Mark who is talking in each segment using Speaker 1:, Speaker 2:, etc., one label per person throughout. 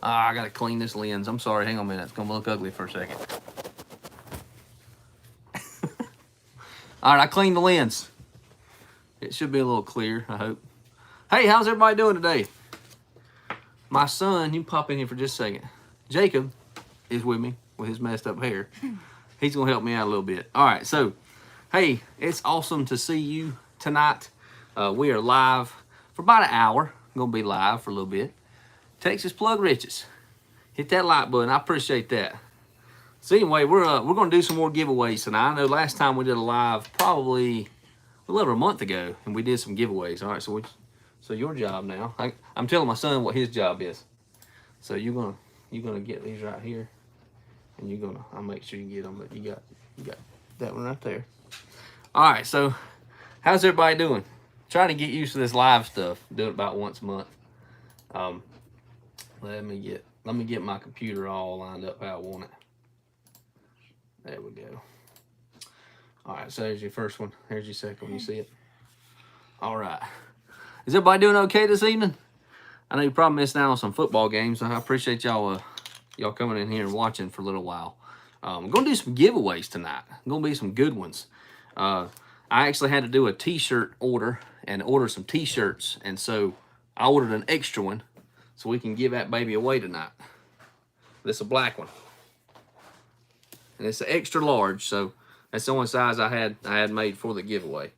Speaker 1: Ah, I gotta clean this lens. I'm sorry, hang on a minute. It's gonna look ugly for a second. All right, I cleaned the lens. It should be a little clear, I hope. Hey, how's everybody doing today? My son, you pop in here for just a second. Jacob is with me with his messed up hair. He's gonna help me out a little bit. All right, so, hey, it's awesome to see you tonight. We are live for about an hour. I'm gonna be live for a little bit. Texas Plug Riches. Hit that like button. I appreciate that. So anyway, we're gonna do some more giveaways tonight. I know last time we did a live probably a little over a month ago, and we did some giveaways. All right, so your job now. I'm telling my son what his job is. So you're gonna get these right here, and I'll make sure you get them. But you got that one right there. All right, so how's everybody doing? Trying to get used to this live stuff. Do it about once a month. Let me get my computer all lined up how I want it. There we go. All right, so there's your first one. Here's your second one. You see it? All right. Is everybody doing okay this evening? I know you probably missed out on some football games. So I appreciate y'all coming in here and watching for a little while. I'm going to do some giveaways tonight. Going to be some good ones. I actually had to do a t-shirt order and order some t-shirts. And so I ordered an extra one so we can give that baby away tonight. This is a black one. And it's an extra large, so that's the only size I had made for the giveaway.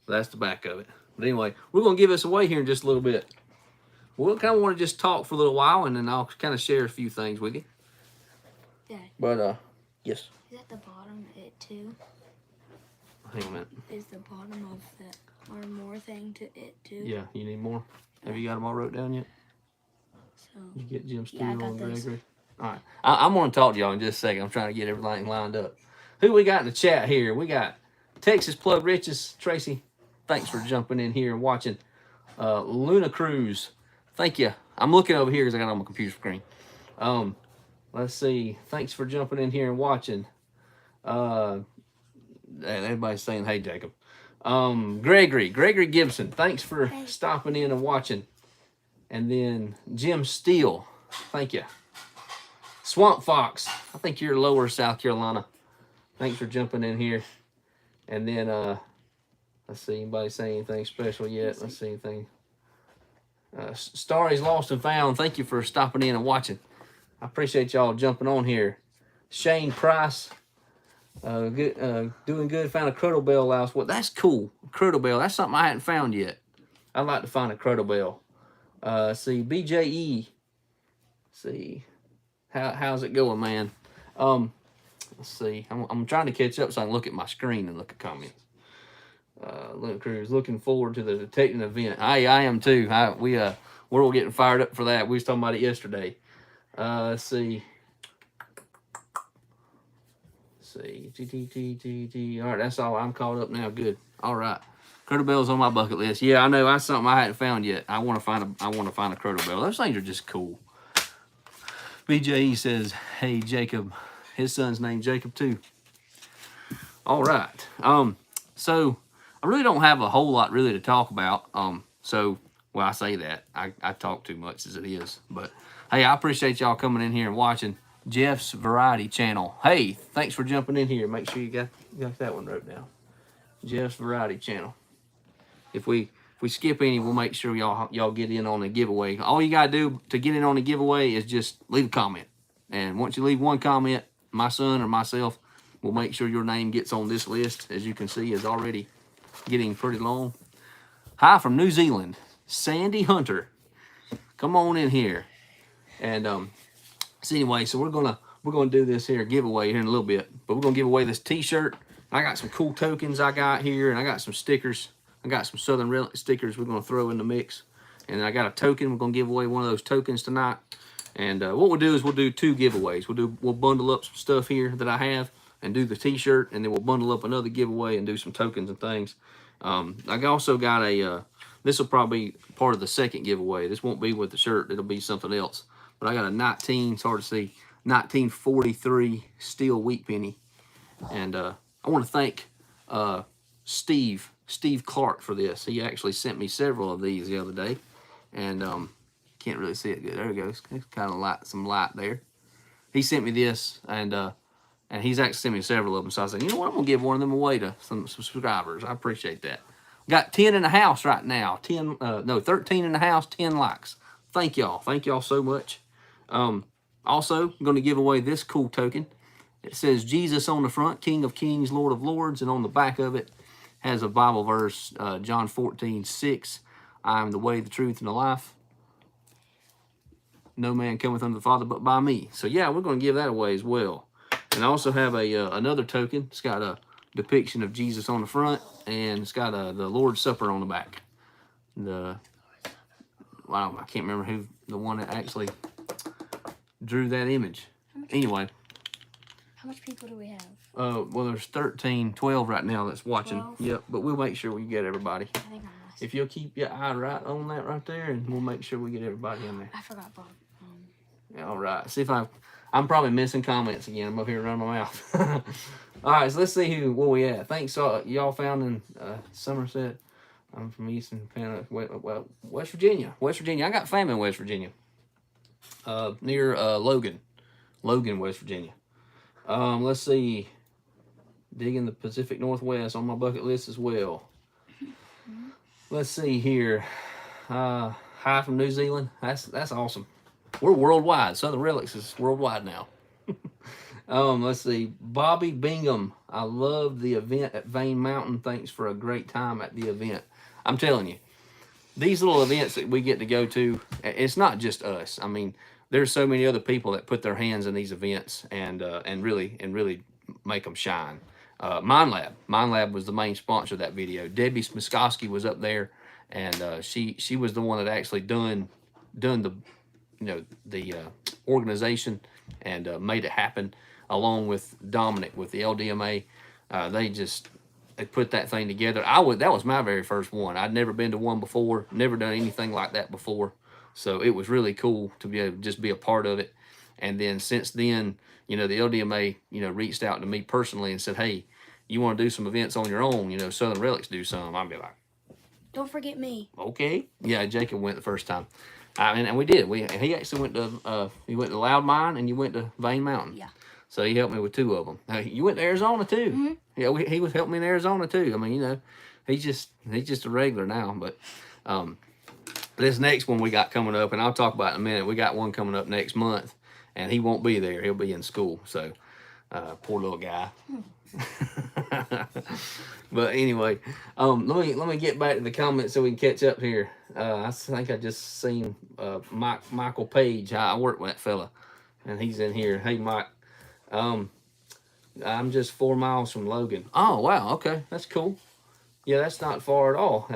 Speaker 1: That's the back of it. But anyway, we're going to give this away here in just a little bit. We'll kind of want to just talk for a little while, and then I'll kind of share a few things with you.
Speaker 2: Dad.
Speaker 1: But, yes.
Speaker 2: Is at the bottom it too?
Speaker 1: Hang on a minute.
Speaker 2: Is the bottom of the or more thing to it too?
Speaker 1: Yeah, you need more? Have you got them all wrote down yet?
Speaker 2: So
Speaker 1: You get Jim Steele
Speaker 2: I got
Speaker 1: and
Speaker 2: those.
Speaker 1: Gregory? All right. I'm going to talk to y'all in just a second. I'm trying to get everything lined up. Who we got in the chat here? We got Texas Plug Riches. Tracy, thanks for jumping in here and watching. Luna Cruz, thank you. I'm looking over here because I got it on my computer screen. Let's see. Thanks for jumping in here and watching. Everybody's saying, hey, Jacob. Gregory Gibson, thanks for stopping in and watching. And then Jim Steele, thank you. Swamp Fox, I think you're lower South Carolina. Thanks for jumping in here. And then, let's see, anybody say anything special yet? Let's see anything. Starry's Lost and Found, thank you for stopping in and watching. I appreciate y'all jumping on here. Shane Price, doing good, found a Crudle Bell last week. That's cool, Crudle Bell, that's something I hadn't found yet. I'd like to find a Crudle Bell. See, BJE, see, how's it going, man? Let's see, I'm trying to catch up so I can look at my screen and look at comments. Luna Cruz, looking forward to the detecting event. I am too. We're all getting fired up for that. We was talking about it yesterday. Let's see. All right, that's all. I'm caught up now. Good. All right. Crudle Bell's on my bucket list. Yeah, I know that's something I hadn't found yet. I want to find a Crudle Bell. Those things are just cool. BJE says, "Hey Jacob," his son's named Jacob too. All right. So I really don't have a whole lot really to talk about. So well, I say that I talk too much as it is, but hey, I appreciate y'all coming in here and watching Jeff's Variety Channel. Hey, thanks for jumping in here. Make sure you got that one wrote down. Jeff's Variety Channel. If we skip any, we'll make sure y'all get in on the giveaway. All you gotta do to get in on the giveaway is just leave a comment. And once you leave one comment, my son or myself will make sure your name gets on this list. As you can see, is already getting pretty long. Hi from New Zealand, Sandy Hunter. Come on in here. And so anyway, so we're gonna do this here giveaway here in a little bit. But we're gonna give away this T-shirt. I got some cool tokens I got here, and I got some stickers. I got some Southern Relics stickers we're going to throw in the mix. And I got a token. We're going to give away one of those tokens tonight. And what we'll do is we'll do two giveaways. We'll bundle up some stuff here that I have and do the T-shirt. And then we'll bundle up another giveaway and do some tokens and things. I also got this will probably be part of the second giveaway. This won't be with the shirt. It'll be something else. But I got a it's hard to see, 1943 steel wheat penny. And I want to thank Steve Clark for this. He actually sent me several of these the other day, and Can't really see it good. There it goes. It's kind of light, some light there. He sent me this, and he's actually sent me several of them. So I said, you know what? I'm gonna give one of them away to some subscribers. I appreciate that. Got 10 in the house right now. 13 in the house. 10 likes. Thank y'all. Thank y'all so much. Also, I'm going to give away this cool token. It says Jesus on the front, King of Kings, Lord of Lords, and on the back of it has a Bible verse, John 14:6. I am the way, the truth, and the life. No man cometh unto the Father but by me. So yeah, we're going to give that away as well. And I also have another token. It's got a depiction of Jesus on the front, and it's got the Lord's Supper on the back. I can't remember who the one that actually drew that image. Anyway.
Speaker 2: How much people do we have?
Speaker 1: Well, there's 12 right now that's watching.
Speaker 2: 12?
Speaker 1: Yep, but we'll make sure we get everybody.
Speaker 2: I think I must.
Speaker 1: If you'll keep your eye right on that right there, and we'll make sure we get everybody in there.
Speaker 2: I forgot Bob.
Speaker 1: All right. See if I'm probably missing comments again. I'm up here running my mouth. All right, so let's see where we at. Thanks, y'all found in Somerset. I'm from Eastern West Virginia. West Virginia. I got family in West Virginia. Near Logan, West Virginia. Let's see. Digging the Pacific Northwest on my bucket list as well. Let's see here. Hi from New Zealand. That's awesome. We're worldwide. Southern Relics is worldwide now. Let's see. Bobby Bingham. I love the event at Vane Mountain. Thanks for a great time at the event. I'm telling you, these little events that we get to go to, it's not just us. I mean, there's so many other people that put their hands in these events and really make them shine. Mind Lab was the main sponsor of that video. Debbie Smiskowski was up there, and she was the one that actually done the organization and made it happen, along with Dominic with the LDMA. They put that thing together. That was my very first one. I'd never been to one before, never done anything like that before. So it was really cool to be able to just be a part of it. And then since then, the LDMA, reached out to me personally and said, hey, you want to do some events on your own? Southern Relics do some. I'd be like,
Speaker 2: don't forget me.
Speaker 1: Okay. Yeah, Jacob went the first time. And we did. He actually went to Loud Mine, and you went to Vane Mountain.
Speaker 2: Yeah.
Speaker 1: So he helped me with 2 of them. You went to Arizona too.
Speaker 2: Mm-hmm.
Speaker 1: Yeah, he was helping me in Arizona too. I mean, he's just a regular now. But this next one we got coming up, and I'll talk about it in a minute. We got one coming up next month, and he won't be there. He'll be in school. So poor little guy. But anyway, let me get back to the comments so we can catch up here. I think I just seen Michael Page. I work with that fella, and he's in here. Hey, Mike. I'm just 4 miles from Logan. Oh, wow. Okay. That's cool. Yeah, that's not far at all.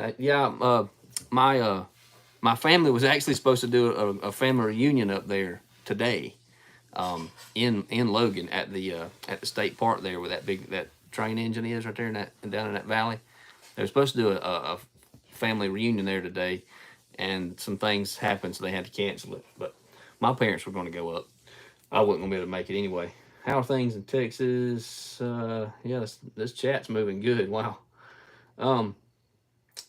Speaker 1: My family was actually supposed to do a family reunion up there today, in Logan at the state park there where that train engine is right there down in that valley. They were supposed to do a family reunion there today, and some things happened, so they had to cancel it. But my parents were going to go up. I wasn't going to be able to make it anyway. How are things in Texas? Yeah, this chat's moving good. Wow.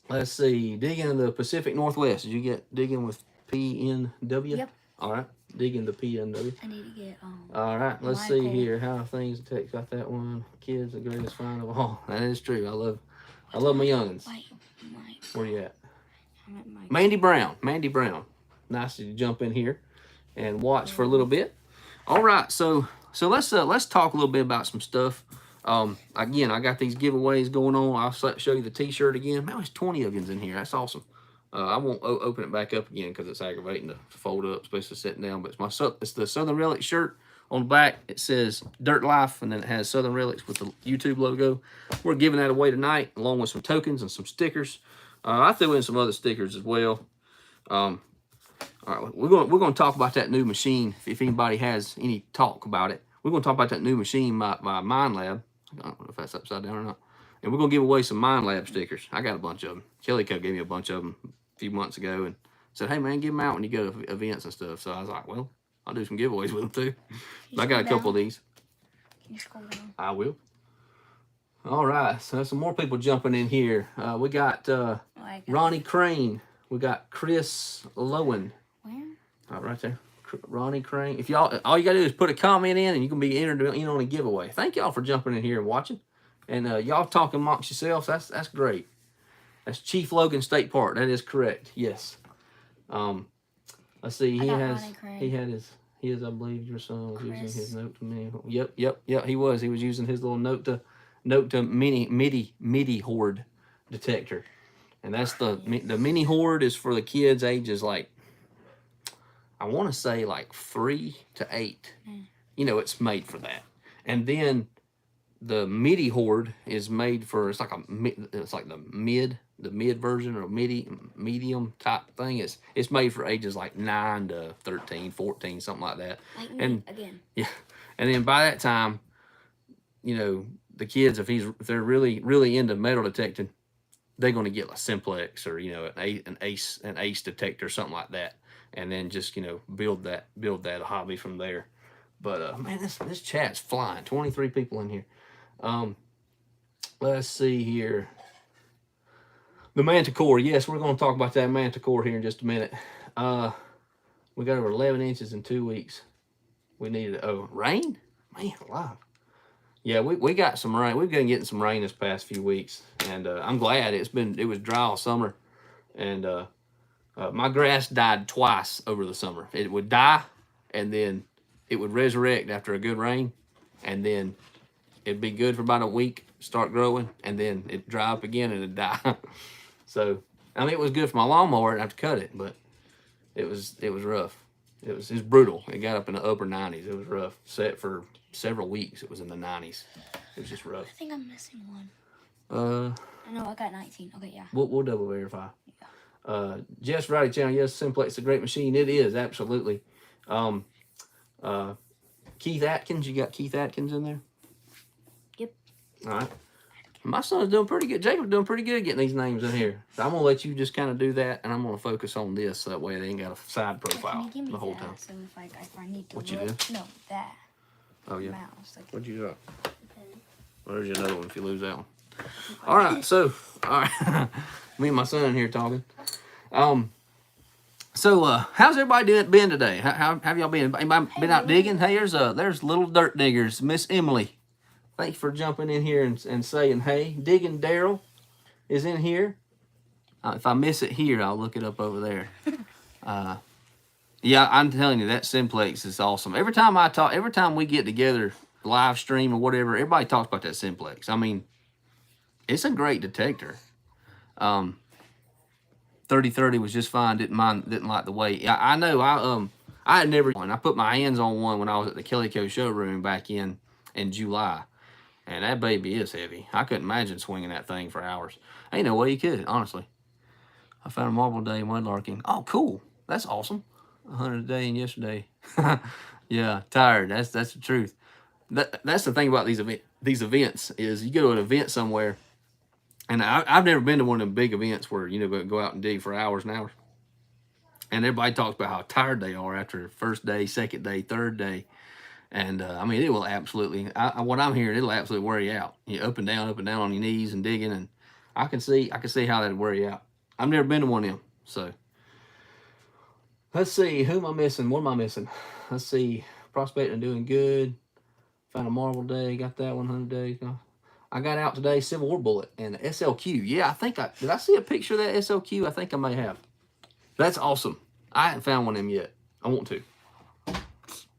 Speaker 1: Let's see. Digging in the Pacific Northwest. Did you get digging with PNW?
Speaker 2: Yep.
Speaker 1: All right. Digging the PNW.
Speaker 2: I need to get
Speaker 1: All right. Let's see here. How are things in Texas? Got that one. Kids, the greatest find of all. That is true. I love my youngins. Where you at?
Speaker 2: I'm at
Speaker 1: Mandy Brown. Nice to jump in here and watch for a little bit. All right. So let's talk a little bit about some stuff. Again, I got these giveaways going on. I'll show you the t-shirt again. Man, there's 20 of you in here. That's awesome. I won't open it back up again because it's aggravating to fold up, especially sitting down. But it's the Southern Relics shirt. On the back, it says Dirt Life, and then it has Southern Relics with the YouTube logo. We're giving that away tonight, along with some tokens and some stickers. I threw in some other stickers as well. All right, we're going to talk about that new machine. If anybody has any talk about it, we're going to talk about that new machine by Mind Lab. I don't know if that's upside down or not. And we're going to give away some Mind Lab stickers. I got a bunch of them. Kelly Co gave me a bunch of them a few months ago and said, hey, man, give them out when you go to events and stuff. So I was like, well, I'll do some giveaways with them too. I got a couple of these.
Speaker 2: Can you scroll down?
Speaker 1: I will. All right. So some more people jumping in here. We got Ronnie Crane. We got Chris Lowen.
Speaker 2: Where?
Speaker 1: Right there. Ronnie Crane. If y'all, all you gotta do is put a comment in, and you can be entered in on a giveaway. Thank y'all for jumping in here and watching, and y'all talking amongst yourselves. That's great. That's Chief Logan State Park. That is correct. Yes. Let's see. He had his. I believe your son was using his note to me. Yep. He was using his little note to MIDI horde detector, and that's the mini horde is for the kids ages like, I want to say like 3 to 8. You know, it's made for that. And then the MIDI horde is made for, it's like the mid version or medium type thing. It's made for ages like 9 to 13, 14, something like that.
Speaker 2: Like
Speaker 1: and
Speaker 2: again.
Speaker 1: Yeah. And then by that time, you know, the kids, if they're really into metal detecting, they're going to get like simplex or, you know, an ace detector or something like that. And then just, you know, build that hobby from there. But man, this chat's flying. 23 people in here. Let's see here. The Manticore. Yes, we're going to talk about that Manticore here in just a minute. We got over 11 inches in 2 weeks. We needed rain. Man, alive. Yeah, we got some rain. We've been getting some rain this past few weeks, and I'm glad. It was dry all summer, and my grass died twice over the summer. It would die, and then it would resurrect after a good rain, and then it'd be good for about a week, start growing, and then it'd dry up again and it'd die. So, I mean, it was good for my lawnmower. I'd have to cut it, but it was rough. It was brutal. It got up in the upper 90s. It was rough. Set for several weeks. It was in the 90s. It was just rough.
Speaker 2: I think I'm missing one. No, I got 19. Okay, yeah.
Speaker 1: We'll double verify. Jess Variety Channel, yes, Simplex a great machine. It is, absolutely. Keith Atkins, you got Keith Atkins in there?
Speaker 2: Yep.
Speaker 1: All right. My son's doing pretty good. Jacob's doing pretty good getting these names in here. So I'm going to let you just kind of do that, and I'm going to focus on this so that way they ain't got a side profile the whole time.
Speaker 2: So if I need to
Speaker 1: what you do?
Speaker 2: No, that.
Speaker 1: Oh, yeah.
Speaker 2: Mouse. Like,
Speaker 1: what'd you do? Well, there's another one if you lose that one. All right, so, all right. Me and my son here talking. So how's everybody been today? How have y'all been? Anybody been out digging? Hey, there's little dirt diggers, Miss Emily. Thanks for jumping in here and saying hey. Digging Daryl is in here. If I miss it here, I'll look it up over there. Yeah, I'm telling you, that Simplex is awesome. Every time we get together, live stream or whatever, everybody talks about that Simplex. I mean, it's a great detector. 3030 was just fine. Didn't like the weight. I know. I had never. I put my hands on one when I was at the Kellyco showroom back in July, and that baby is heavy. I couldn't imagine swinging that thing for hours. Ain't no way you could, honestly. I found a marble day mudlarking. Oh, cool. That's awesome. 100 a day and yesterday. Yeah, tired. That's the truth. That's the thing about these events is you go to an event somewhere. And I've never been to one of them big events where, you know, go out and dig for hours and hours. And everybody talks about how tired they are after the first day, second day, third day. And, I mean, it will absolutely, what I'm hearing, it'll absolutely wear you out. You up and down on your knees and digging. And I can see how that'd wear you out. I've never been to one of them. So, let's see. Who am I missing? What am I missing? Let's see. Prospecting and doing good. Found a marble day. Got that 100 days. I got out today, Civil War bullet and SLQ. Yeah, did I see a picture of that SLQ? I think I may have. That's awesome. I haven't found one of them yet. I want to.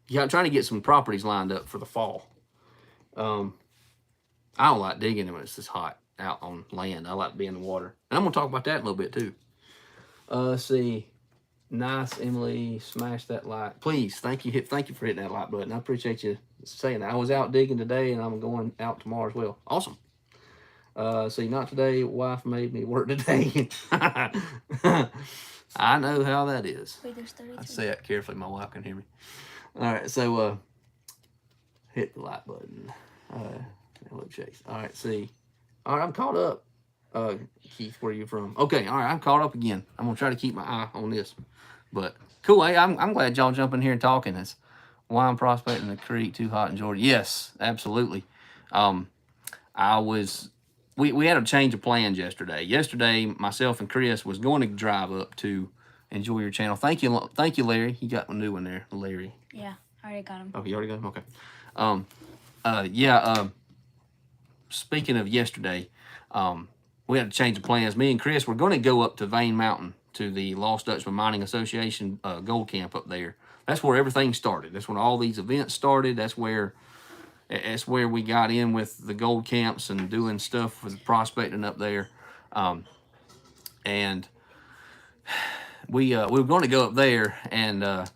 Speaker 1: Yeah, I'm trying to get some properties lined up for the fall. I don't like digging when it's this hot out on land. I like to be in the water. And I'm going to talk about that a little bit too. Let's see. Nice, Emily. Smash that like. Please, thank you for hitting that like button. I appreciate you saying that. I was out digging today, and I'm going out tomorrow as well. Awesome. See, not today. Wife made me work today. I know how that is.
Speaker 2: Wait, there's 32.
Speaker 1: I say that carefully. My wife can hear me. All right, so hit the like button. Look, Chase. All right, see. All right, I'm caught up. Keith, where are you from? Okay, all right, I'm caught up again. I'm gonna try to keep my eye on this. But cool. Hey, I'm glad y'all jumping here and talking. It's why I'm prospecting the creek too hot in Georgia. Yes, absolutely. We had a change of plans yesterday. Yesterday, myself and Chris was going to drive up to enjoy your channel. Thank you, Larry. You got a new one there, Larry.
Speaker 2: Yeah, I already got him.
Speaker 1: Oh, you already got him? Okay. Yeah. Speaking of yesterday, we had to change the plans. Me and Chris were going to go up to Vane Mountain to the Lost Dutchman Mining Association gold camp up there. That's where everything started. That's when all these events started. That's where we got in with the gold camps and doing stuff with prospecting up there. And we were going to go up there, and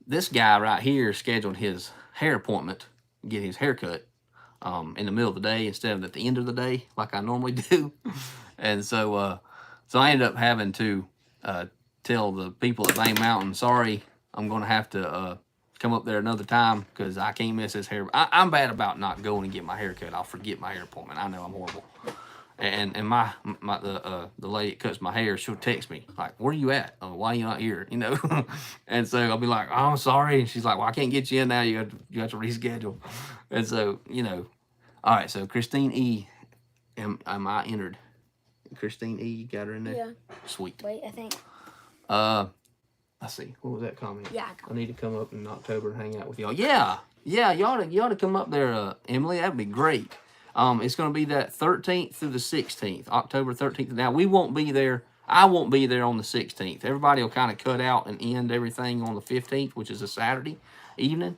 Speaker 1: this guy right here scheduled his hair appointment, get his hair cut in the middle of the day instead of at the end of the day like I normally do. And so I ended up having to tell the people at Vane Mountain, sorry, I'm going to have to come up there another time because I can't miss this hair. I'm bad about not going and get my hair cut. I'll forget my hair appointment. I know I'm horrible. And the lady that cuts my hair, she'll text me like, "Where are you at? Why are you not here?" You know. And so I'll be like, "Oh, I'm sorry." And she's like, "Well, I can't get you in now. You have to reschedule." And so, you know, all right. So Christine E, am I entered? Christine E, you got her in there.
Speaker 2: Yeah.
Speaker 1: Sweet.
Speaker 2: Wait, I think.
Speaker 1: Let's see. What was that comment?
Speaker 2: Yeah.
Speaker 1: I need to come up in October and hang out with y'all. Yeah. You ought to come up there, Emily. That'd be great. It's going to be that 13th through the 16th, October 13th. Now, we won't be there. I won't be there on the 16th. Everybody will kind of cut out and end everything on the 15th, which is a Saturday evening.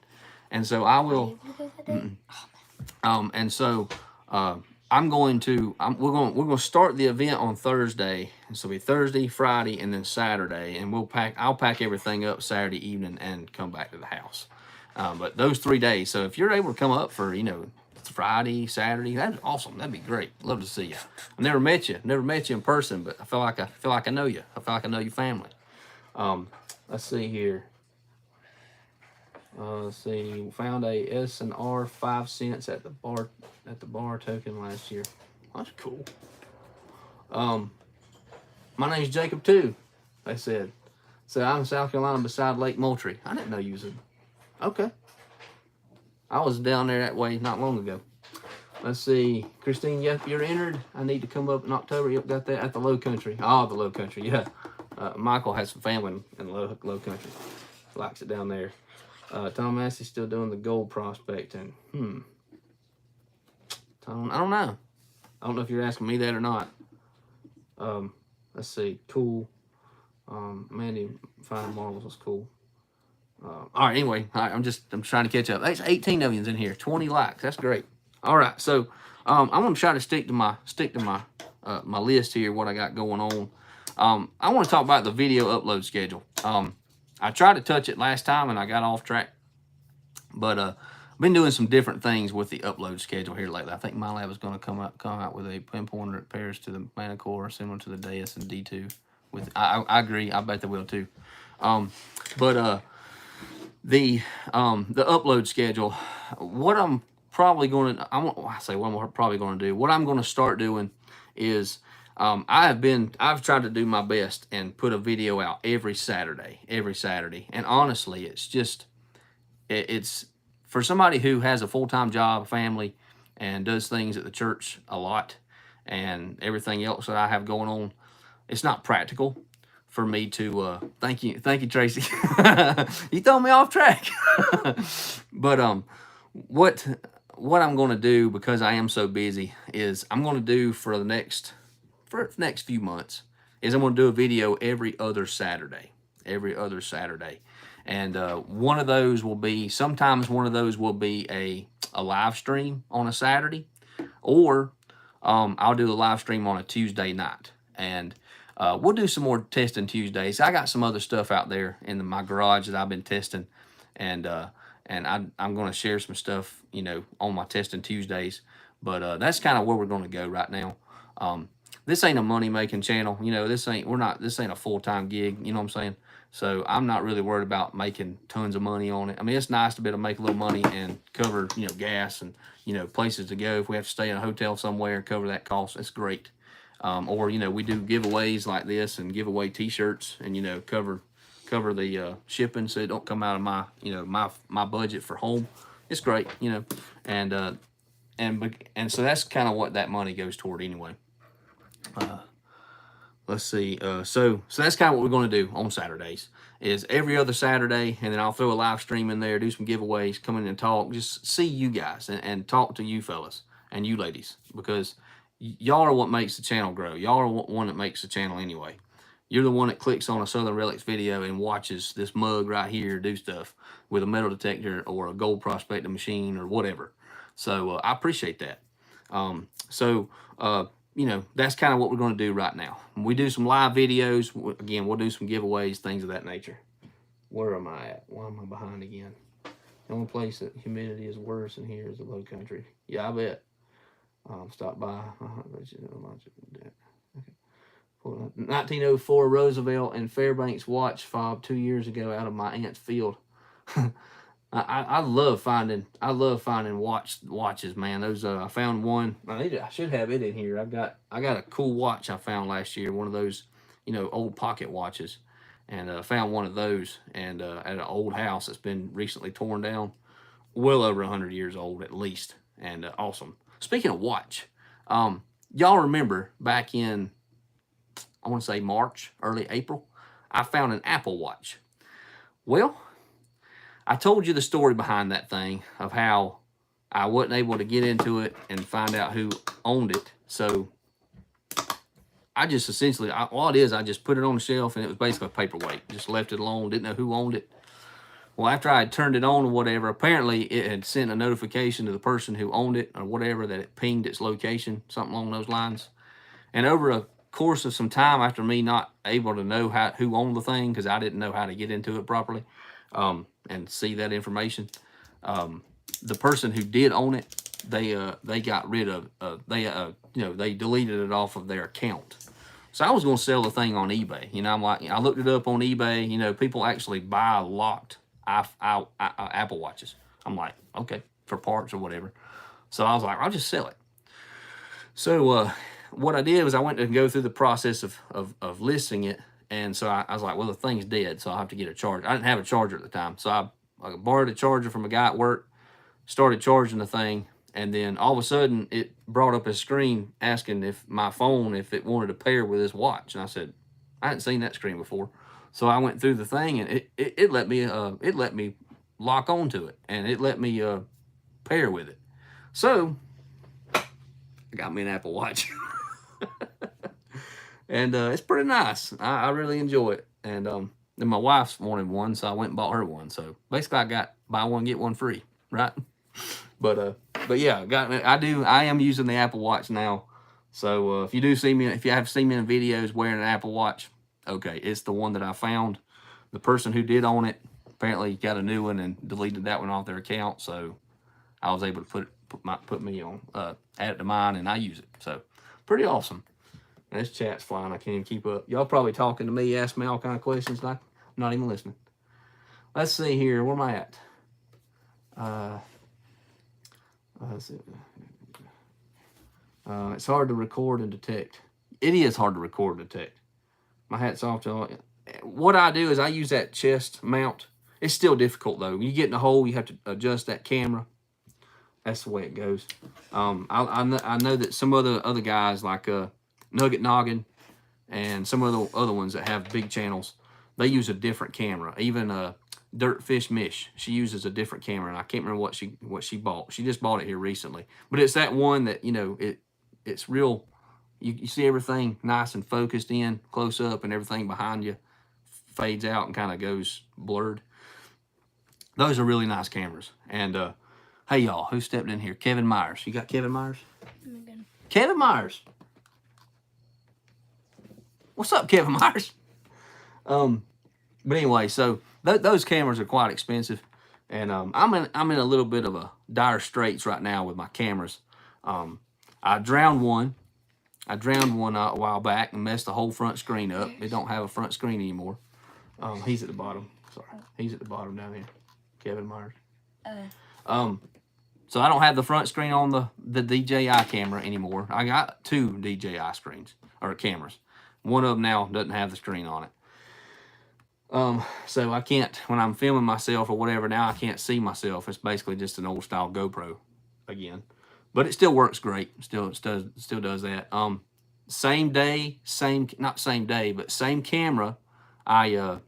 Speaker 1: And so I will. And so we're going to start the event on Thursday. And so it'll be Thursday, Friday, and then Saturday. And I'll pack everything up Saturday evening and come back to the house. But those 3 days. So if you're able to come up for, Friday, Saturday, that's awesome. That'd be great. Love to see you. I never met you in person, but I feel like I know you. I feel like I know your family. Let's see here. Let's see. Found a S&R 5 cents at the bar token last year. That's cool. My name's Jacob too. They said. So I'm in South Carolina beside Lake Moultrie. I didn't know you was okay. I was down there that way not long ago. Let's see. Christine, yep, you're entered. I need to come up in October. Yep, got that at the Low Country. Oh, the Low Country, yeah. Michael has some family in the Low Country. Likes it down there. Tom Massey's still doing the gold prospecting. Tom, I don't know. I don't know if you're asking me that or not. Let's see. Cool. Mandy Fine Marbles was cool. All right, anyway, I'm trying to catch up. There's 18 of you in here, 20 likes. That's great. All right, so I'm gonna try to stick to my my list here, what I got going on. I want to talk about the video upload schedule. I tried to touch it last time and I got off track, but I've been doing some different things with the upload schedule here lately. I think my lab is going to come out with a pinpointer that pairs to the Manticore, similar to the DS and D2. I agree. I bet they will too. The upload schedule, what I'm probably going to, what I'm going to start doing is, I've tried to do my best and put a video out every Saturday. And honestly, it's for somebody who has a full-time job, family, and does things at the church a lot and everything else that I have going on, it's not practical for me to thank you Tracy. You throw me off track. But what I'm going to do, because I am so busy, is I'm going to do for the next few months is I'm going to do a video every other Saturday. And one of those will be a live stream on a Saturday, or I'll do a live stream on a Tuesday night. And we'll do some more testing Tuesdays. I got some other stuff out there in my garage that I've been testing, and I'm going to share some stuff, on my testing Tuesdays. But that's kind of where we're going to go right now. This ain't a money-making channel. This ain't a full-time gig. You know what I'm saying? So I'm not really worried about making tons of money on it. I mean, it's nice to be able to make a little money and cover, gas and, places to go. If we have to stay in a hotel somewhere and cover that cost, it's great. Or, we do giveaways like this and give away T-shirts and, cover the shipping so it don't come out of my, my budget for home. It's great, and so that's kind of what that money goes toward anyway. let's see. So that's kind of what we're going to do on Saturdays. Is every other Saturday, and then I'll throw a live stream in there, do some giveaways, come in and talk, just see you guys and talk to you fellas and you ladies, because y'all are what makes the channel grow. Y'all are one that makes the channel anyway. You're the one that clicks on a Southern Relics video and watches this mug right here do stuff with a metal detector or a gold prospecting machine or whatever. So I appreciate that. You know, that's kind of what we're going to do right now. We do some live videos. Again, we'll do some giveaways, things of that nature. Where am I at? Why am I behind again? The only place that humidity is worse than here is the low country. Yeah, I bet. Stop by. 1904 Roosevelt and Fairbanks watch fob 2 years ago out of my aunt's field. I love finding watches, man. Those I found one. I should have it in here. I got a cool watch I found last year. One of those, you know, old pocket watches, and found one of those and at an old house that's been recently torn down, well over 100 years old at least, and awesome. Speaking of watch, y'all remember back in, I want to say March, early April, I found an Apple Watch. Well, I told you the story behind that thing of how I wasn't able to get into it and find out who owned it. So I just essentially, all it is, I just put it on the shelf, and it was basically a paperweight. Just left it alone, didn't know who owned it. Well, after I had turned it on or whatever, apparently it had sent a notification to the person who owned it or whatever, that it pinged its location, something along those lines. And over a course of some time, after me not able to know who owned the thing, because I didn't know how to get into it properly, and see that information, the person who did own it, they got rid of they deleted it off of their account. So I was going to sell the thing on eBay. You know, I'm like, I looked it up on eBay. You know, people actually buy locked Apple Watches. I'm like, okay, for parts or whatever. So I was like, I'll just sell it. So what I did was I went to go through the process of listing it. And so I was like, well, the thing's dead, so I'll have to get a charger. I didn't have a charger at the time. So I borrowed a charger from a guy at work, started charging the thing, and then all of a sudden it brought up a screen asking if my phone, if it wanted to pair with this watch. And I said, I hadn't seen that screen before. So I went through the thing, and it let me lock onto it, and it let me pair with it. So I got me an Apple Watch. And it's pretty nice. I really enjoy it. And then my wife's wanted one, so I went and bought her one. So basically I got buy one, get one free, right? But yeah, I am using the Apple Watch now. So if you have seen me in videos wearing an Apple Watch, okay, it's the one that I found. The person who did own it apparently got a new one and deleted that one off their account. So I was able to put me on, add it to mine, and I use it. So pretty awesome. This chat's flying. I can't even keep up. Y'all probably talking to me, asking me all kind of questions, and I'm not even listening. Let's see here. Where am I at? Let's see. It's hard to record and detect. It is hard to record and detect. My hat's off to all. What I do is I use that chest mount. It's still difficult, though. When you get in the hole, you have to adjust that camera. That's the way it goes. I know that some other guys, like Nugget Noggin and some of the other ones that have big channels, they use a different camera. Even Dirtfish Mish, she uses a different camera, and I can't remember what she bought. She just bought it here recently, but it's that one that, you know, it's real. You see everything nice and focused in close up, and everything behind you fades out and kind of goes blurred. Those are really nice cameras. And hey y'all, who stepped in here? Kevin Myers. You got Kevin Myers? Oh my God. Kevin Myers. What's up, Kevin Myers? But anyway, so those cameras are quite expensive, and I'm in a little bit of a dire straits right now with my cameras. I drowned one a while back and messed the whole front screen up. It don't have a front screen anymore. He's at the bottom. Sorry, he's at the bottom down here. Kevin Myers. So I don't have the front screen on the DJI camera anymore. I got 2 DJI screens or cameras. One of them now doesn't have the screen on it. So I can't, when I'm filming myself or whatever, now I can't see myself. It's basically just an old style GoPro again. But it still works great. Still does that. same day, not same day, but same camera. I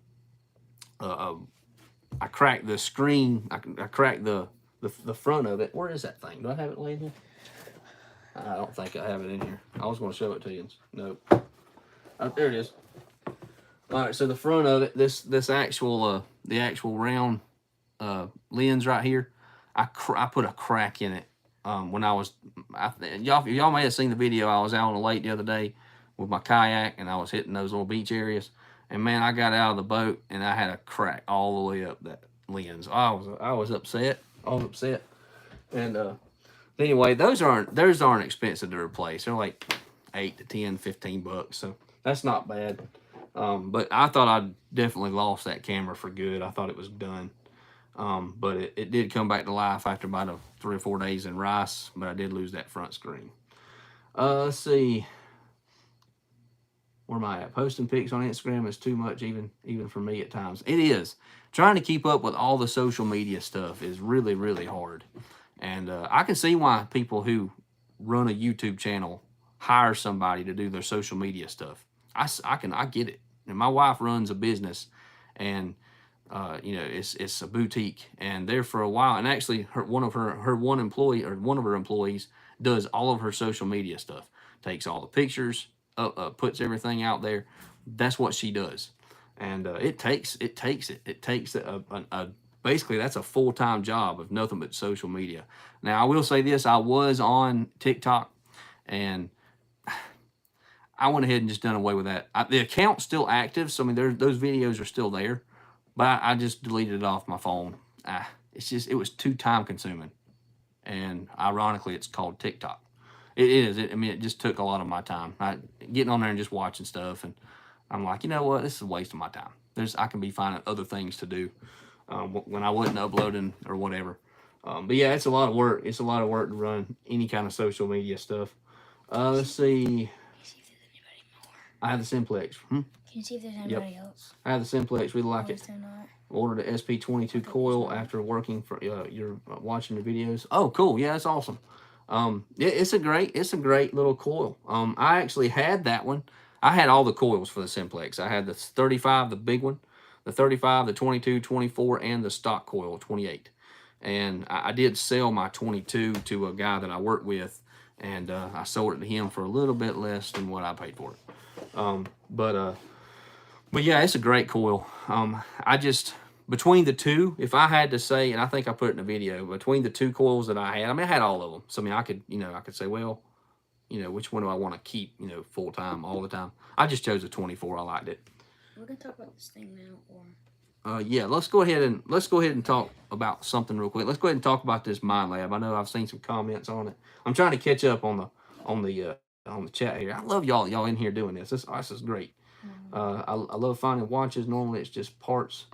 Speaker 1: cracked the screen. I cracked the front of it. Where is that thing? Do I have it laying here? I don't think I have it in here. I was going to show it to you. Nope. Oh, there it is. All right, so the front of it, this actual the actual round lens right here, I put a crack in it when I was y'all may have seen the video. I was out on a lake the other day with my kayak, and I was hitting those little beach areas, and man, I got out of the boat and I had a crack all the way up that lens. I was upset. I was upset, and anyway, those aren't expensive to replace. They're like $8 to $10, $15, so that's not bad. But I thought I'd definitely lost that camera for good. I thought it was done. But it did come back to life after about 3 or 4 days in rice, but I did lose that front screen. Let's see. Where am I at? Posting pics on Instagram is too much even for me at times. It is. Trying to keep up with all the social media stuff is really, really hard. And I can see why people who run a YouTube channel hire somebody to do their social media stuff. I get it. And my wife runs a business, and you know, it's a boutique, and there for a while. And actually, one of her employees does all of her social media stuff. Takes all the pictures, puts everything out there. That's what she does, and it takes basically that's a full-time job of nothing but social media. Now I will say this: I was on TikTok, and I went ahead and just done away with that. The account's still active, so I mean, those videos are still there, but I just deleted it off my phone. It was too time consuming, and ironically, it's called TikTok. It is. I mean, it just took a lot of my time. Getting on there and just watching stuff, and I'm like, you know what? This is a waste of my time. I can be finding other things to do when I wasn't uploading or whatever. But yeah, it's a lot of work. It's a lot of work to run any kind of social media stuff. Let's see. I have the Simplex.
Speaker 2: Can you see if there's anybody else?
Speaker 1: I have the Simplex. We like it.
Speaker 2: Not?
Speaker 1: Ordered the SP22 coil after working for you're watching the videos. Oh, cool. Yeah, that's awesome. It's a great little coil. I actually had that one. I had all the coils for the Simplex. I had the 35, the big one, the 35, the 22, 24, and the stock coil, 28. And I did sell my 22 to a guy that I work with, and I sold it to him for a little bit less than what I paid for it. But yeah, it's a great coil. I just, between the two, if I had to say, and I think I put it in a video, between the two coils that I had, I mean, I had all of them. So, I mean, I could say, well, which one do I want to keep, full time, all the time? I just chose the 24. I liked it.
Speaker 2: We're going to talk about this thing now, or?
Speaker 1: Yeah, let's go ahead and talk about something real quick. Let's go ahead and talk about this Mind Lab. I know I've seen some comments on it. I'm trying to catch up on the chat here. I love y'all in here doing this. This is great. I love finding watches. Normally it's just parts,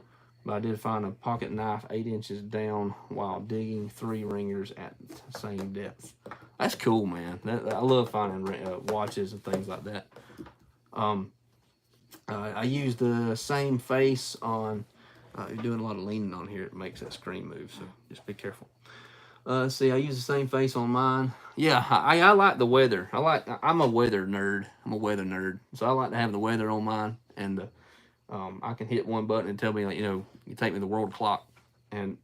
Speaker 1: but I did find a pocket knife 8 inches down while digging 3 ringers at the same depth. That's cool, man. I love finding watches and things like that. I use the same face on. You're doing a lot of leaning on here. It makes that screen move, so just be careful. See, I use the same face on mine. Yeah, I like the weather. I'm a weather nerd. So I like to have the weather on mine, and I can hit one button and tell me, like, you take me the world clock, and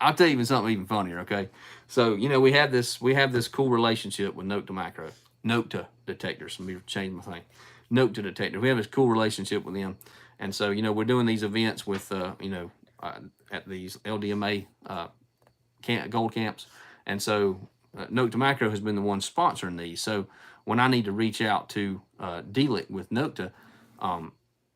Speaker 1: I'll tell you something even funnier. Okay, so we have this cool relationship with Nokta detectors. Let me change my thing. Nokta detector. We have this cool relationship with them, and so we're doing these events with at these LDMA gold camps, and so Nokta Macro has been the one sponsoring these. So when I need to reach out to deal it with Nokta,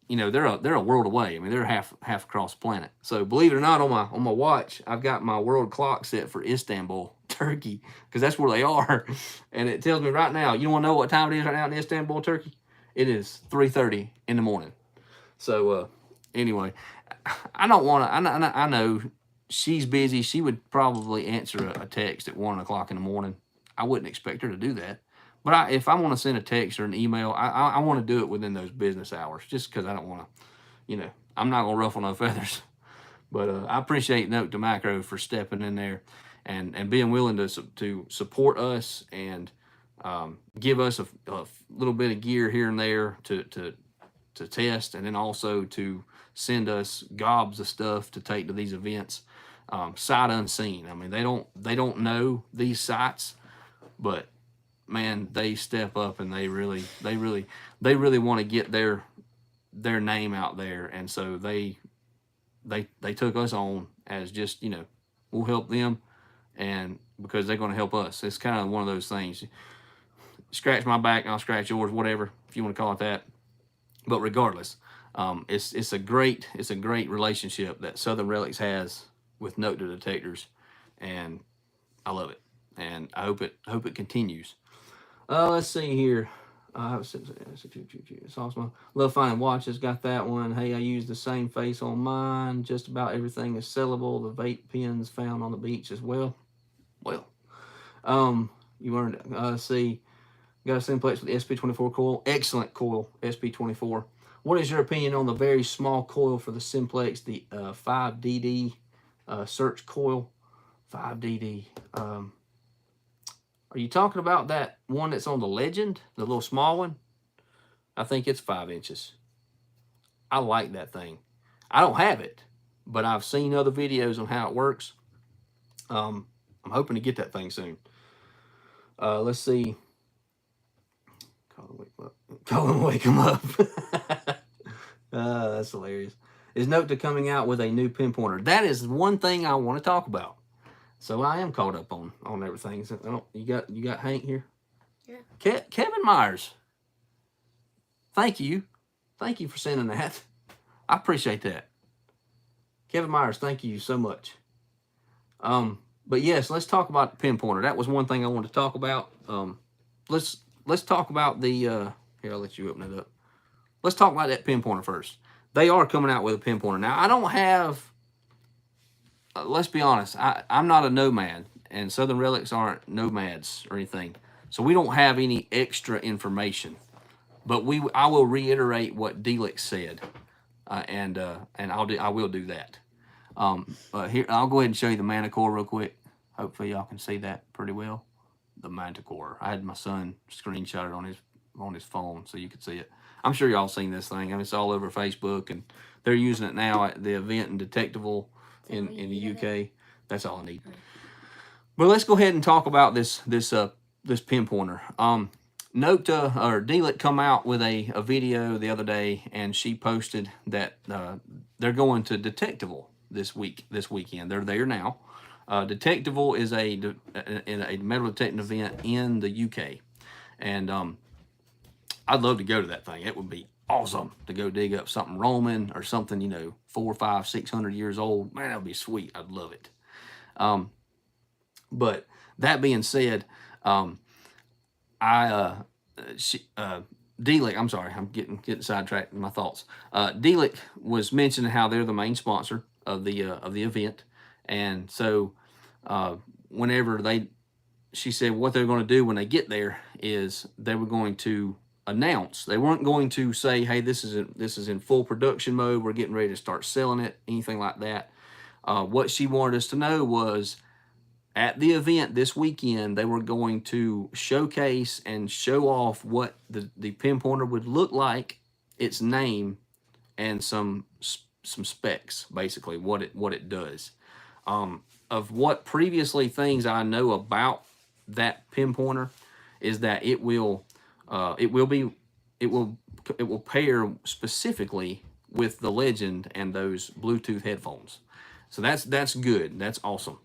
Speaker 1: they're a world away. I mean, they're half across the planet. So believe it or not, on my watch, I've got my world clock set for Istanbul, Turkey, because that's where they are, and it tells me right now. You want to know what time it is right now in Istanbul, Turkey? It is 3:30 in the morning. So anyway, I don't want to. I know she's busy. She would probably answer a text at 1 o'clock in the morning. I wouldn't expect her to do that. But if I want to send a text or an email, I want to do it within those business hours, just because I don't want to, I'm not going to ruffle no feathers. But I appreciate Nokta Macro for stepping in there and being willing to support us and give us a little bit of gear here and there to test, and then also to send us gobs of stuff to take to these events, sight unseen. I mean, they don't know these sites, but man, they step up and they really want to get their name out there, and so they took us on as just, you know, we'll help them, and because they're going to help us. It's kind of one of those things. Scratch my back, I'll scratch yours, whatever, if you want to call it that. But regardless, it's a great relationship that Southern Relics has with Nokta detectors, and I love it, and I hope it continues. Let's see here. It's awesome. Love finding watches. Got that one. Hey, I use the same face on mine. Just about everything is sellable. The vape pens found on the beach as well. Well, you learned. See, got a simplex with the SP24 coil. Excellent coil, SP24. What is your opinion on the very small coil for the simplex, the 5DD search coil? 5DD. Are you talking about that one that's on the Legend, the little small one? I think it's 5 inches. I like that thing. I don't have it, but I've seen other videos on how it works. I'm hoping to get that thing soon. Let's see. Call him, wake him up. That's hilarious. Is Nokta coming out with a new pin pointer? That is one thing I want to talk about. So I am caught up on everything. So you got Hank here? Yeah. Kevin Myers. Thank you for sending that. I appreciate that. Kevin Myers, thank you so much. But yes, let's talk about the pin pointer. That was one thing I wanted to talk about. Let's talk about the here, I'll let you open it up. Let's talk about that pin pointer first. They are coming out with a pin pointer. Now, I don't have, let's be honest, I'm not a nomad, and Southern Relics aren't nomads or anything. So we don't have any extra information. But I will reiterate what Delix said, and I will do that. Here, I'll go ahead and show you the Manticore real quick. Hopefully y'all can see that pretty well. The Manticore. I had my son screenshot it on his phone so you could see it. I'm sure y'all seen this thing. I mean, it's all over Facebook, and they're using it now at the event in Detectable in the UK. That's all I need. But let's go ahead and talk about this pin pointer. Nokta or Delix come out with a video the other day, and she posted that they're going to Detectable this weekend. They're there now. Detectable is a metal detecting event in the UK, and I'd love to go to that thing. It would be awesome to go dig up something Roman or something, you know, 400, 500, 600 years old. Man, that would be sweet. I'd love it. But that being said, Delix, I'm sorry, I'm getting sidetracked in my thoughts. Delix was mentioning how they're the main sponsor of the event, and so whenever she said what they're going to do when they get there is they were going to announce. They weren't going to say, "Hey, this is in full production mode. We're getting ready to start selling it," anything like that. What she wanted us to know was, at the event this weekend, they were going to showcase and show off what the pin pointer would look like, its name, and some specs, basically what it does. Of what previously things I know about that pin pointer is that it will pair specifically with the Legend and those Bluetooth headphones. So that's good. That's awesome.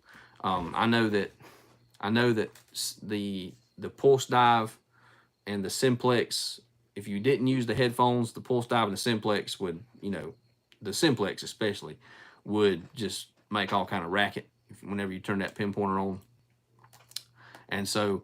Speaker 1: I know that the Pulse Dive and the Simplex, if you didn't use the headphones, the Pulse Dive and the Simplex would, you know, the Simplex especially would just make all kind of racket whenever you turn that pin pointer on. And so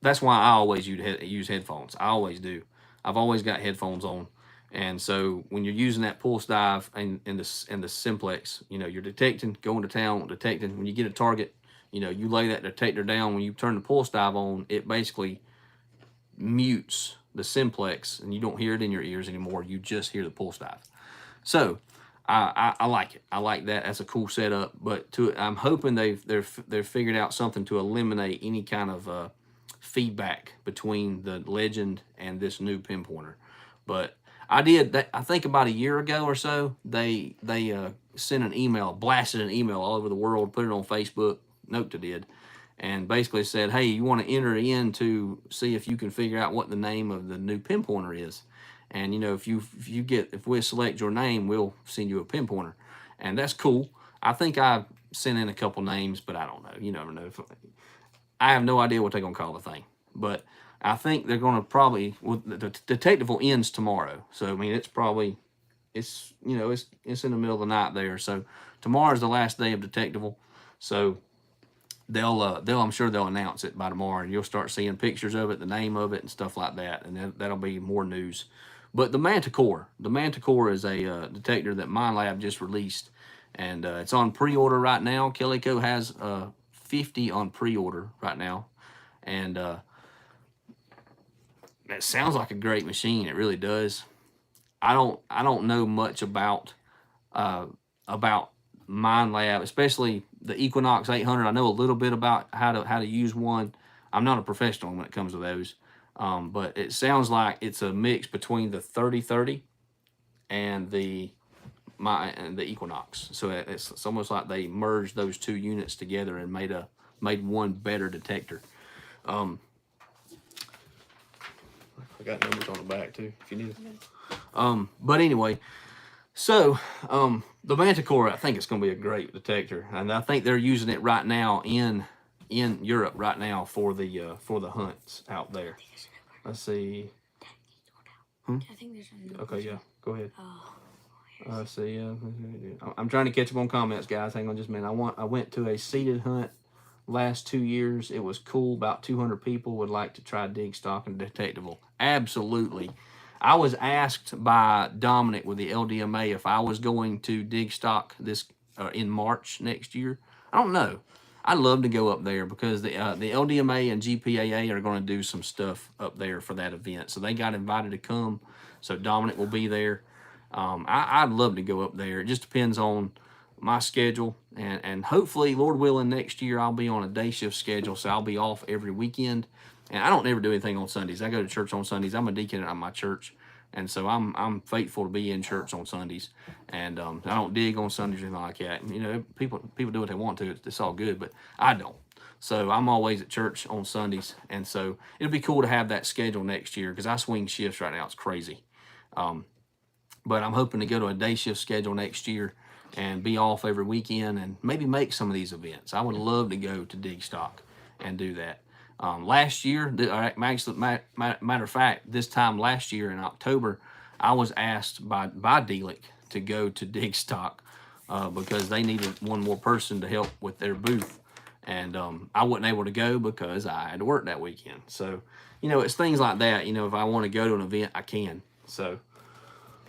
Speaker 1: that's why I always use headphones. I always do. I've always got headphones on. And so when you're using that Pulse Dive and the Simplex, you know, you're detecting, going to town, detecting. When you get a target, you know, you lay that detector down. When you turn the Pulse Dive on, it basically mutes the Simplex, and you don't hear it in your ears anymore. You just hear the Pulse Dive. So I like it. I like that. That's a cool setup. But I'm hoping they've figured out something to eliminate any kind of feedback between the Legend and this new pinpointer. But I did that. I think about a year ago or so, they sent an email, blasted an email all over the world, put it on Facebook. Nokta did, and basically said, "Hey, you want to enter in to see if you can figure out what the name of the new pinpointer is, and you know if we select your name, we'll send you a pinpointer." And that's cool. I think I sent in a couple names, but I don't know. You never know. I have no idea what they're gonna call the thing, but I think they're gonna probably. Well, the detectable ends tomorrow, so I mean it's probably it's in the middle of the night there. So tomorrow's the last day of detectable, so they'll I'm sure they'll announce it by tomorrow, and you'll start seeing pictures of it, the name of it, and stuff like that, and that'll be more news. But the Manticore is a detector that MindLab just released, and it's on pre-order right now. Calico has 50 on pre-order right now, and it sounds like a great machine. It really does. I don't know much about MindLab, especially the Equinox 800. I know a little bit about how to use one. I'm not a professional when it comes to those, but it sounds like it's a mix between the 3030 and the Equinox. So it's almost like they merged those two units together and made one better detector. I got numbers on the back too, if you need it. But anyway, so the Manticore, I think it's going to be a great detector, and I think they're using it right now in Europe right now for the hunts out there. Let's see.
Speaker 2: I think there's a
Speaker 1: Okay, yeah, go ahead.
Speaker 2: Oh.
Speaker 1: See, I'm trying to catch up on comments, guys. Hang on just a minute. I went to a seated hunt last 2 years. It was cool. About 200 people would like to try dig stock and detectable. Absolutely. I was asked by Dominic with the LDMA if I was going to dig stock this in March next year. I don't know. I'd love to go up there because the LDMA and GPAA are going to do some stuff up there for that event. So they got invited to come. So Dominic will be there. I'd love to go up there. It just depends on my schedule. And hopefully, Lord willing, next year I'll be on a day shift schedule. So I'll be off every weekend. And I don't ever do anything on Sundays. I go to church on Sundays. I'm a deacon at my church, and so I'm faithful to be in church on Sundays. And I don't dig on Sundays or anything like that. You know, people do what they want to. It's all good, but I don't. So I'm always at church on Sundays, and so it'll be cool to have that schedule next year because I swing shifts right now. It's crazy, but I'm hoping to go to a day shift schedule next year and be off every weekend and maybe make some of these events. I would love to go to dig stock and do that. Last year, matter of fact, this time last year in October, I was asked by Delic to go to dig stock because they needed one more person to help with their booth, and I wasn't able to go because I had to work that weekend. So, you know, it's things like that. You know, if I want to go to an event, I can. So,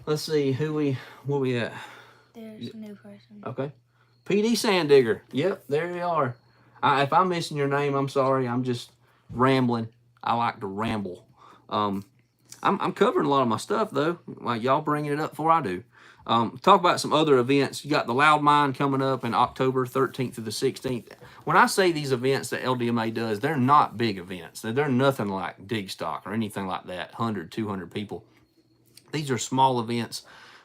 Speaker 1: let's see where we at.
Speaker 2: There's a new person.
Speaker 1: Okay, PD Sandigger. Yep, there you are. If I'm missing your name, I'm sorry. I'm just rambling. I like to ramble. I'm covering a lot of my stuff though. Like y'all bringing it up before I do. Talk about some other events. You got the Loud Mine coming up in October 13th through the 16th. When I say these events that LDMA does, they're not big events. They're nothing like dig stock or anything like that. 100, 200 people. These are small events.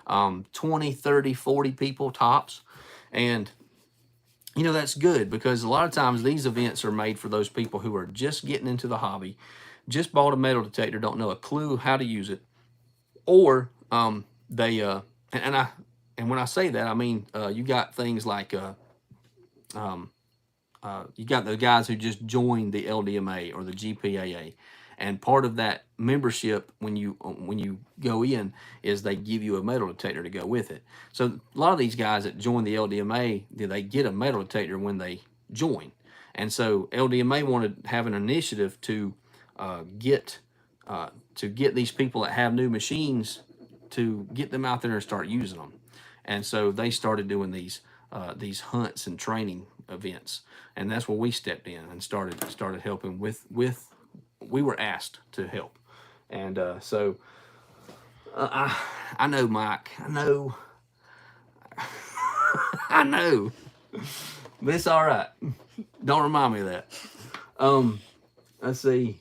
Speaker 1: 20, 30, 40 people tops. And you know, that's good because a lot of times these events are made for those people who are just getting into the hobby, just bought a metal detector, don't know a clue how to use it, or and when I say that, I mean you got things like you got the guys who just joined the LDMA or the GPAA, and part of that membership when you go in is they give you a metal detector to go with it. So a lot of these guys that join the LDMA, they get a metal detector when they join, and so LDMA wanted to have an initiative to get these people that have new machines to get them out there and start using them, and so they started doing these hunts and training events, and that's where we stepped in and started helping with. We were asked to help, and so I know, Mike. I know. I know. But it's all right. Don't remind me of that. Let's see.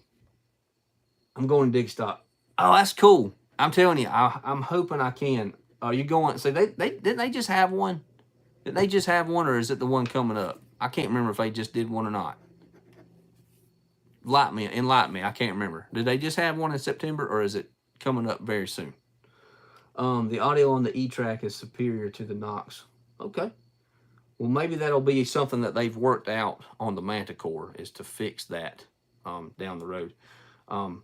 Speaker 1: I'm going to dig stock. Oh, that's cool. I'm telling you, I'm hoping I can. Are you going? So didn't they just have one? Did they just have one, or is it the one coming up? I can't remember if they just did one or not. Enlighten me. I can't remember. Did they just have one in September, or is it coming up very soon? The audio on the E-Track is superior to the Nox. Okay. Well, maybe that'll be something that they've worked out on the Manticore, is to fix that down the road. I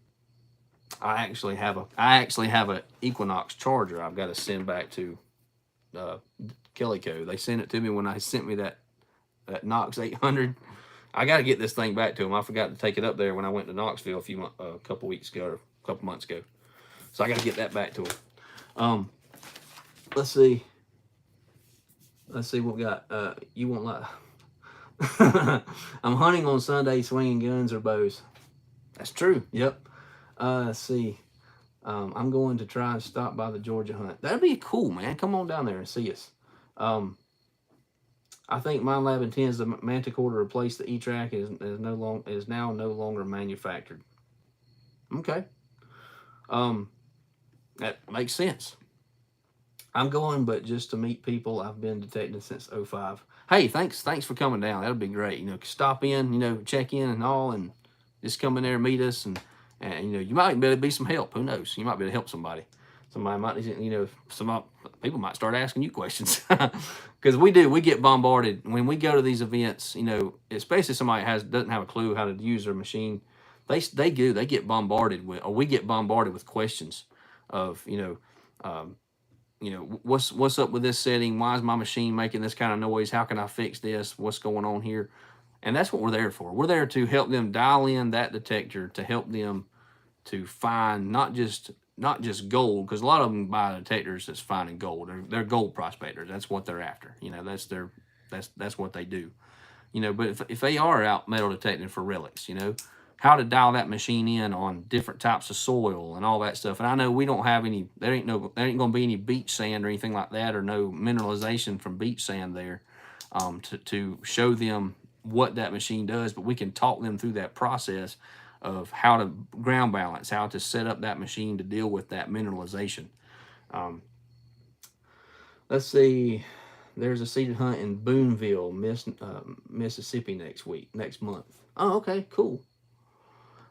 Speaker 1: actually have a Equinox charger I've got to send back to Kellyco. They sent it to me when I sent me that Nox 800. I got to get this thing back to them. I forgot to take it up there when I went to Knoxville a couple weeks ago, or a couple months ago. So I got to get that back to them. Let's see what we got. You won't like. I'm hunting on Sunday, swinging guns or bows. That's true. Yep. Let's see. I'm going to try and stop by the Georgia hunt. That'd be cool, man. Come on down there and see us. I think Mind Lab intends the Manticore to replace the E-Track is now no longer manufactured. Okay. That makes sense. I'm going, but just to meet people I've been detecting since 05. Hey, thanks for coming down. That'll be great. Stop in, check in and all, and just come in there and meet us, and you might be able to be some help. Who knows? You might be able to help somebody. Somebody might, some people might start asking you questions, because we get bombarded when we go to these events. Especially somebody doesn't have a clue how to use their machine. They get bombarded with, or we get bombarded with questions of what's up with this setting? Why is my machine making this kind of noise? How can I fix this? What's going on here? And that's what we're there for. We're there to help them dial in that detector, to help them to find not just gold, because a lot of them buy detectors that's finding gold. They're gold prospectors. That's what they're after. That's what they do. But if they are out metal detecting for relics, how to dial that machine in on different types of soil and all that stuff. And I know we don't have any. There ain't going to be any beach sand or anything like that, or no mineralization from beach sand there, to show them what that machine does. But we can talk them through that process of how to ground balance, how to set up that machine to deal with that mineralization. Let's see. There's a seated hunt in Boonville, Mississippi next month. Oh, okay, cool.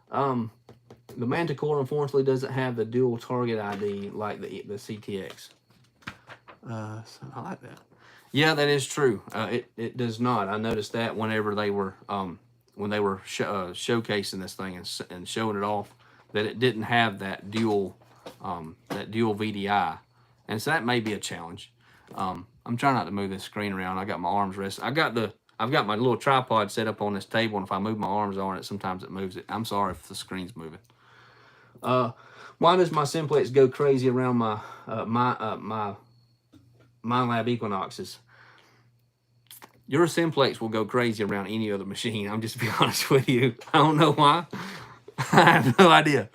Speaker 1: The Manticore unfortunately doesn't have the dual target ID like the CTX. So I like that. Yeah, that is true. It does not. I noticed that whenever they were when they were showcasing this thing and showing it off, that it didn't have that dual VDI, and so that may be a challenge. I'm trying not to move this screen around. I got my arms resting. I've got my little tripod set up on this table, and if I move my arms on it, sometimes it moves it. I'm sorry if the screen's moving. Why does my simplex go crazy around my Mind Lab Equinoxes? Your simplex will go crazy around any other machine. I'm just being honest with you. I don't know why. I have no idea.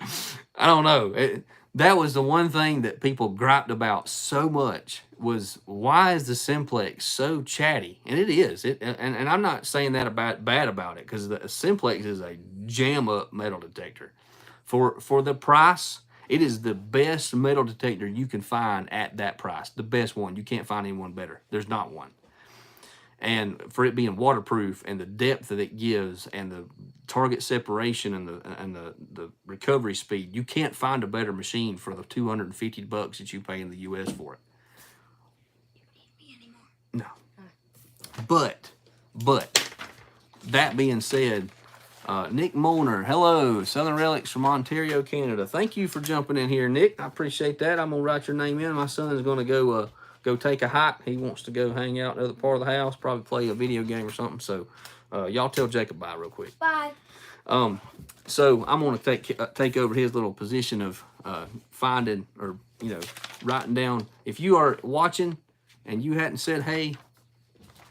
Speaker 1: I don't know. That was the one thing that people griped about so much, was why is the simplex so chatty? And it is. And I'm not saying that bad about it, because the simplex is a jam up metal detector. For the price, it is the best metal detector you can find at that price. The best one. You can't find anyone better. There's not one. And for it being waterproof, and the depth that it gives, and the target separation, and the recovery speed, you can't find a better machine for the $250 that you pay in the US for it.
Speaker 2: You don't need me anymore.
Speaker 1: No. But that being said, Nick Molnar, hello, Southern Relics from Ontario, Canada. Thank you for jumping in here, Nick. I appreciate that. I'm gonna write your name in. My son is gonna go take a hike. He wants to go hang out in the other part of the house, probably play a video game or something. So y'all tell Jacob bye real quick.
Speaker 2: Bye.
Speaker 1: So I'm going to take over his little position of finding, or writing down. If you are watching and you hadn't said hey,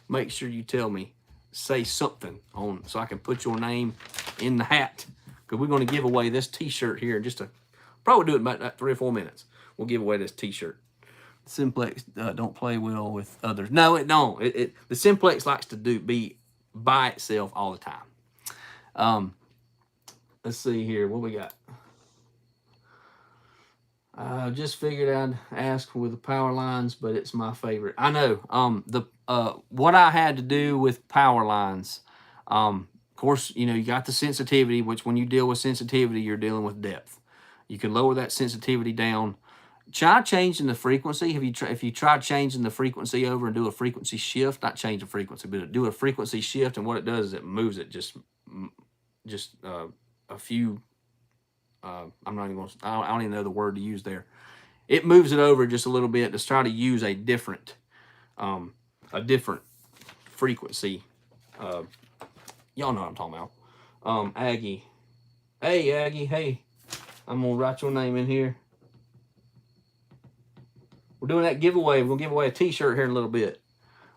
Speaker 1: make sure you tell me. Say something so I can put your name in the hat, because we're going to give away this T-shirt here in probably do it in about 3 or 4 minutes. We'll give away this T-shirt. Simplex don't play well with others. No, it don't. The Simplex likes to be by itself all the time. Let's see here. What we got? I just figured I'd ask with the power lines, but it's my favorite. I know. What I had to do with power lines, of course, you know, you got the sensitivity, which when you deal with sensitivity, you're dealing with depth. You can lower that sensitivity down. Try changing the frequency. If you tried changing the frequency over and do a frequency shift, not change the frequency, but do a frequency shift, and what it does is it moves it just a few. I'm not even going to, I don't even know the word to use there. It moves it over just a little bit to try to use a different frequency. Y'all know what I'm talking about. Aggie. Hey, Aggie. Hey, I'm going to write your name in here. We're doing that giveaway. We're going to give away a t-shirt here in a little bit.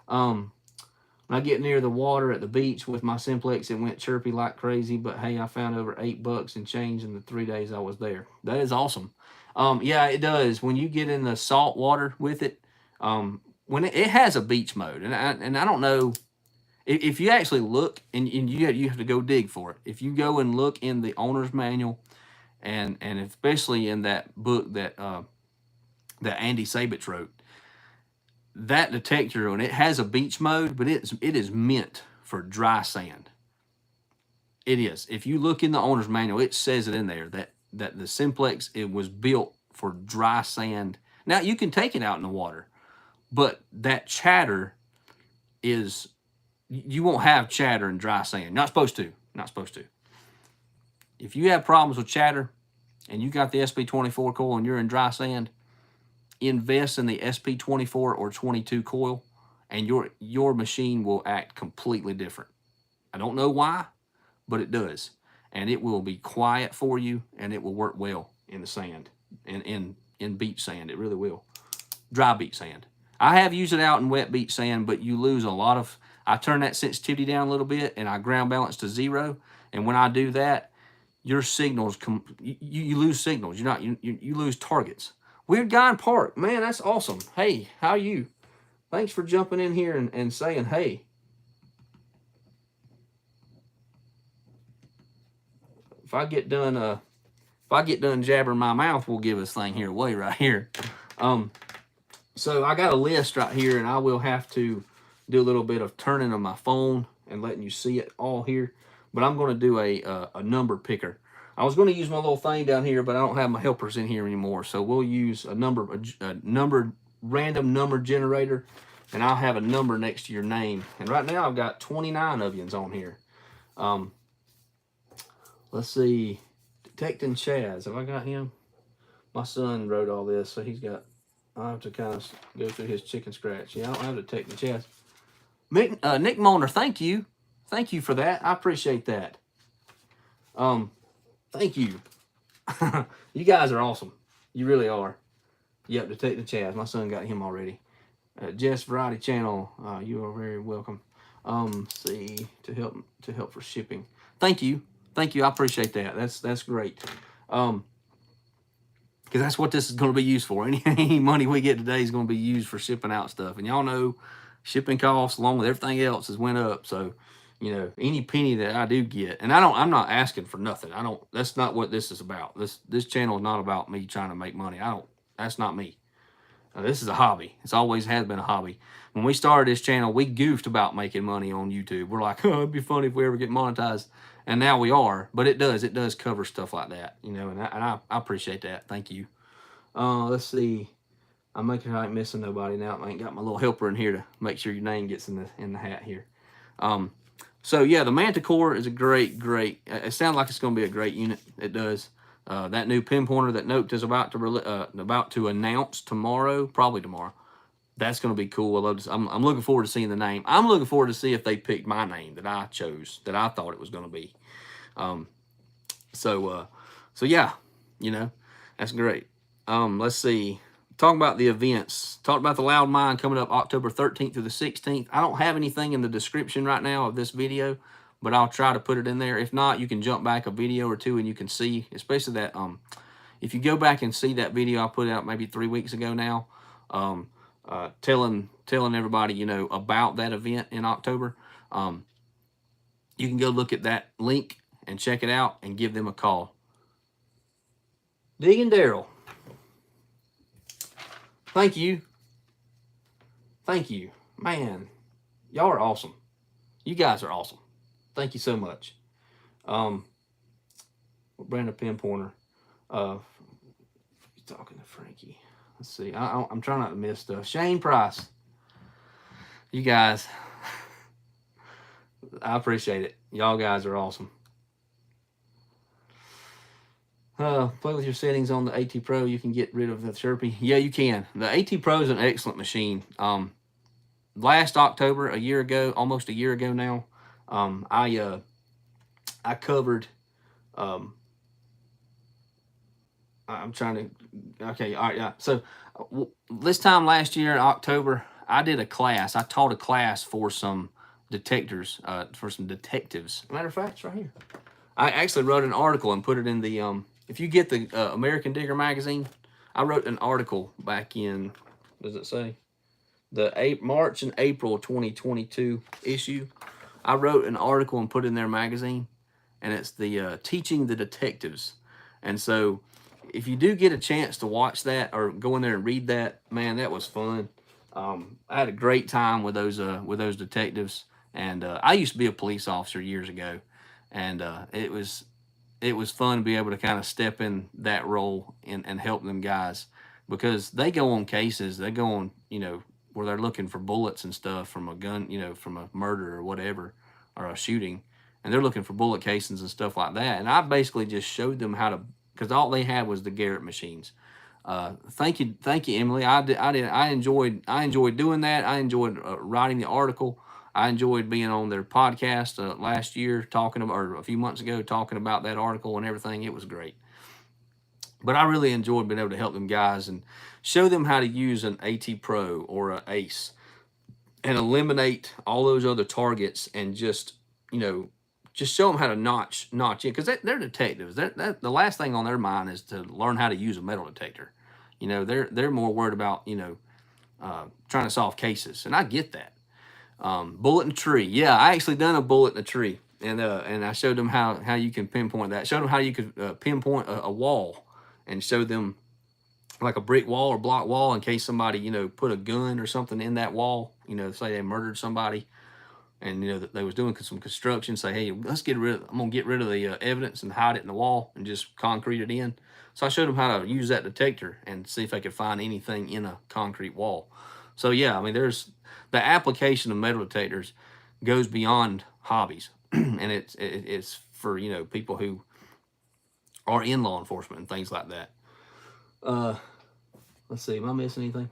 Speaker 1: When I get near the water at the beach with my Simplex, it went chirpy like crazy. But hey, I found over $8 and change in the 3 days I was there. That is awesome. Yeah, it does. When you get in the salt water with it, when it has a beach mode, and I don't know if you actually look, and you have to go dig for it. If you go and look in the owner's manual, and especially in that book that Andy Sabich wrote, that detector, and it has a beach mode, but it is meant for dry sand. It is. If you look in the owner's manual, it says it in there that the Simplex, it was built for dry sand. Now you can take it out in the water, but that chatter is, you won't have chatter in dry sand. Not supposed to. Not supposed to. If you have problems with chatter and you got the SP24 coil and you're in dry sand, invest in the SP24 or 22 coil, and your machine will act completely different. I don't know why, but it does. And it will be quiet for you, and it will work well in the sand, in beach sand. It really will. Dry beach sand. I have used it out in wet beach sand, but you lose a lot of, I turn that sensitivity down a little bit, and I ground balance to 0. And when I do that, your signals, you lose signals. You lose targets. Weird Guy in Park. Man, that's awesome. Hey, how are you? Thanks for jumping in here and saying hey. If I get done jabbering my mouth, we'll give this thing here away right here. So I got a list right here, and I will have to do a little bit of turning on my phone and letting you see it all here. But I'm going to do a number picker. I was going to use my little thing down here, but I don't have my helpers in here anymore. So we'll use a random number generator, and I'll have a number next to your name. And right now I've got 29 of yous on here. Let's see. Detecting Chaz. Have I got him? My son wrote all this, so he's got, I have to kind of go through his chicken scratch. Yeah, I don't have Detecting Chaz. Nick Moner, thank you. Thank you for that. I appreciate that. Thank you. You guys are awesome. You really are. Yep, Detective Chaz. My son got him already. Jess Variety Channel. You are very welcome. See, to help for shipping. Thank you. Thank you. I appreciate that. That's great. Because that's what this is going to be used for. Any money we get today is going to be used for shipping out stuff. And y'all know shipping costs along with everything else has went up. So, you know, any penny that I do get, and I'm not asking for nothing. That's not what this is about. This channel is not about me trying to make money. That's not me. This is a hobby. It's always has been a hobby. When we started this channel, we goofed about making money on YouTube. We're like, oh, it'd be funny if we ever get monetized. And now we are, but it does cover stuff like that, you know, and I appreciate that. Thank you. Let's see. I'm making sure I ain't missing nobody now. I ain't got my little helper in here to make sure your name gets in the hat here. So yeah, the Manticore is a great. It sounds like it's going to be a great unit. It does. That new pinpointer that Nokta is about to announce tomorrow, probably tomorrow. That's going to be cool. I love this. I'm looking forward to seeing the name. I'm looking forward to see if they picked my name that I chose, that I thought it was going to be. So yeah, you know, that's great. Let's see. Talking about the events. Talked about the Loud Mind coming up October 13th through the 16th. I don't have anything in the description right now of this video, but I'll try to put it in there. If not, you can jump back a video or two and you can see, especially that, if you go back and see that video I put out maybe 3 weeks ago now, telling everybody, you know, about that event in October. You can go look at that link and check it out and give them a call. Dig and Daryl, thank you. Thank you. Man, y'all are awesome. You guys are awesome. Thank you so much. Brandon Pinpointer. Talking to Frankie. Let's see. I'm trying not to miss stuff. Shane Price. You guys, I appreciate it. Y'all guys are awesome. Play with your settings on the AT Pro. You can get rid of the Sherpy. Yeah, you can. The AT Pro is an excellent machine. Last October, a year ago, almost a year ago now, I covered. I'm trying to. Okay, all right, yeah. So this time last year in October, I did a class. I taught a class for some detectors, for some detectives. Matter of fact, it's right here. I actually wrote an article and put it in the. If you get the American Digger magazine, I wrote an article back in. Does it say? The March and April 2022 issue. I wrote an article and put in their magazine, and it's the teaching the detectives. And so, if you do get a chance to watch that or go in there and read that, man, that was fun. I had a great time with those detectives, and I used to be a police officer years ago, and it was fun to be able to kind of step in that role and help them guys, because they go on cases, they go on, where they're looking for bullets and stuff from a gun, from a murder or whatever, or a shooting, and they're looking for bullet casings and stuff like that. And I basically just showed them how to, because all they had was the Garrett machines. Thank you, Emily. I enjoyed doing that. I enjoyed writing the article. I enjoyed being on their podcast last year, or a few months ago, talking about that article and everything. It was great. But I really enjoyed being able to help them guys and show them how to use an AT Pro or an Ace and eliminate all those other targets, and just show them how to notch in, because they're detectives. The last thing on their mind is to learn how to use a metal detector. They're more worried about trying to solve cases, and I get that. Bullet in a tree. Yeah, I actually done a bullet in a tree, and I showed them how you can pinpoint that. Showed them how you could pinpoint a wall, and showed them like a brick wall or block wall in case somebody put a gun or something in that wall. Say they murdered somebody, and that they was doing some construction. Say, hey, I'm gonna get rid of the evidence and hide it in the wall and just concrete it in. So I showed them how to use that detector and see if they could find anything in a concrete wall. So yeah, I mean, there's the application of metal detectors goes beyond hobbies, and it's for people who are in law enforcement and things like that. Let's see, am I missing anything?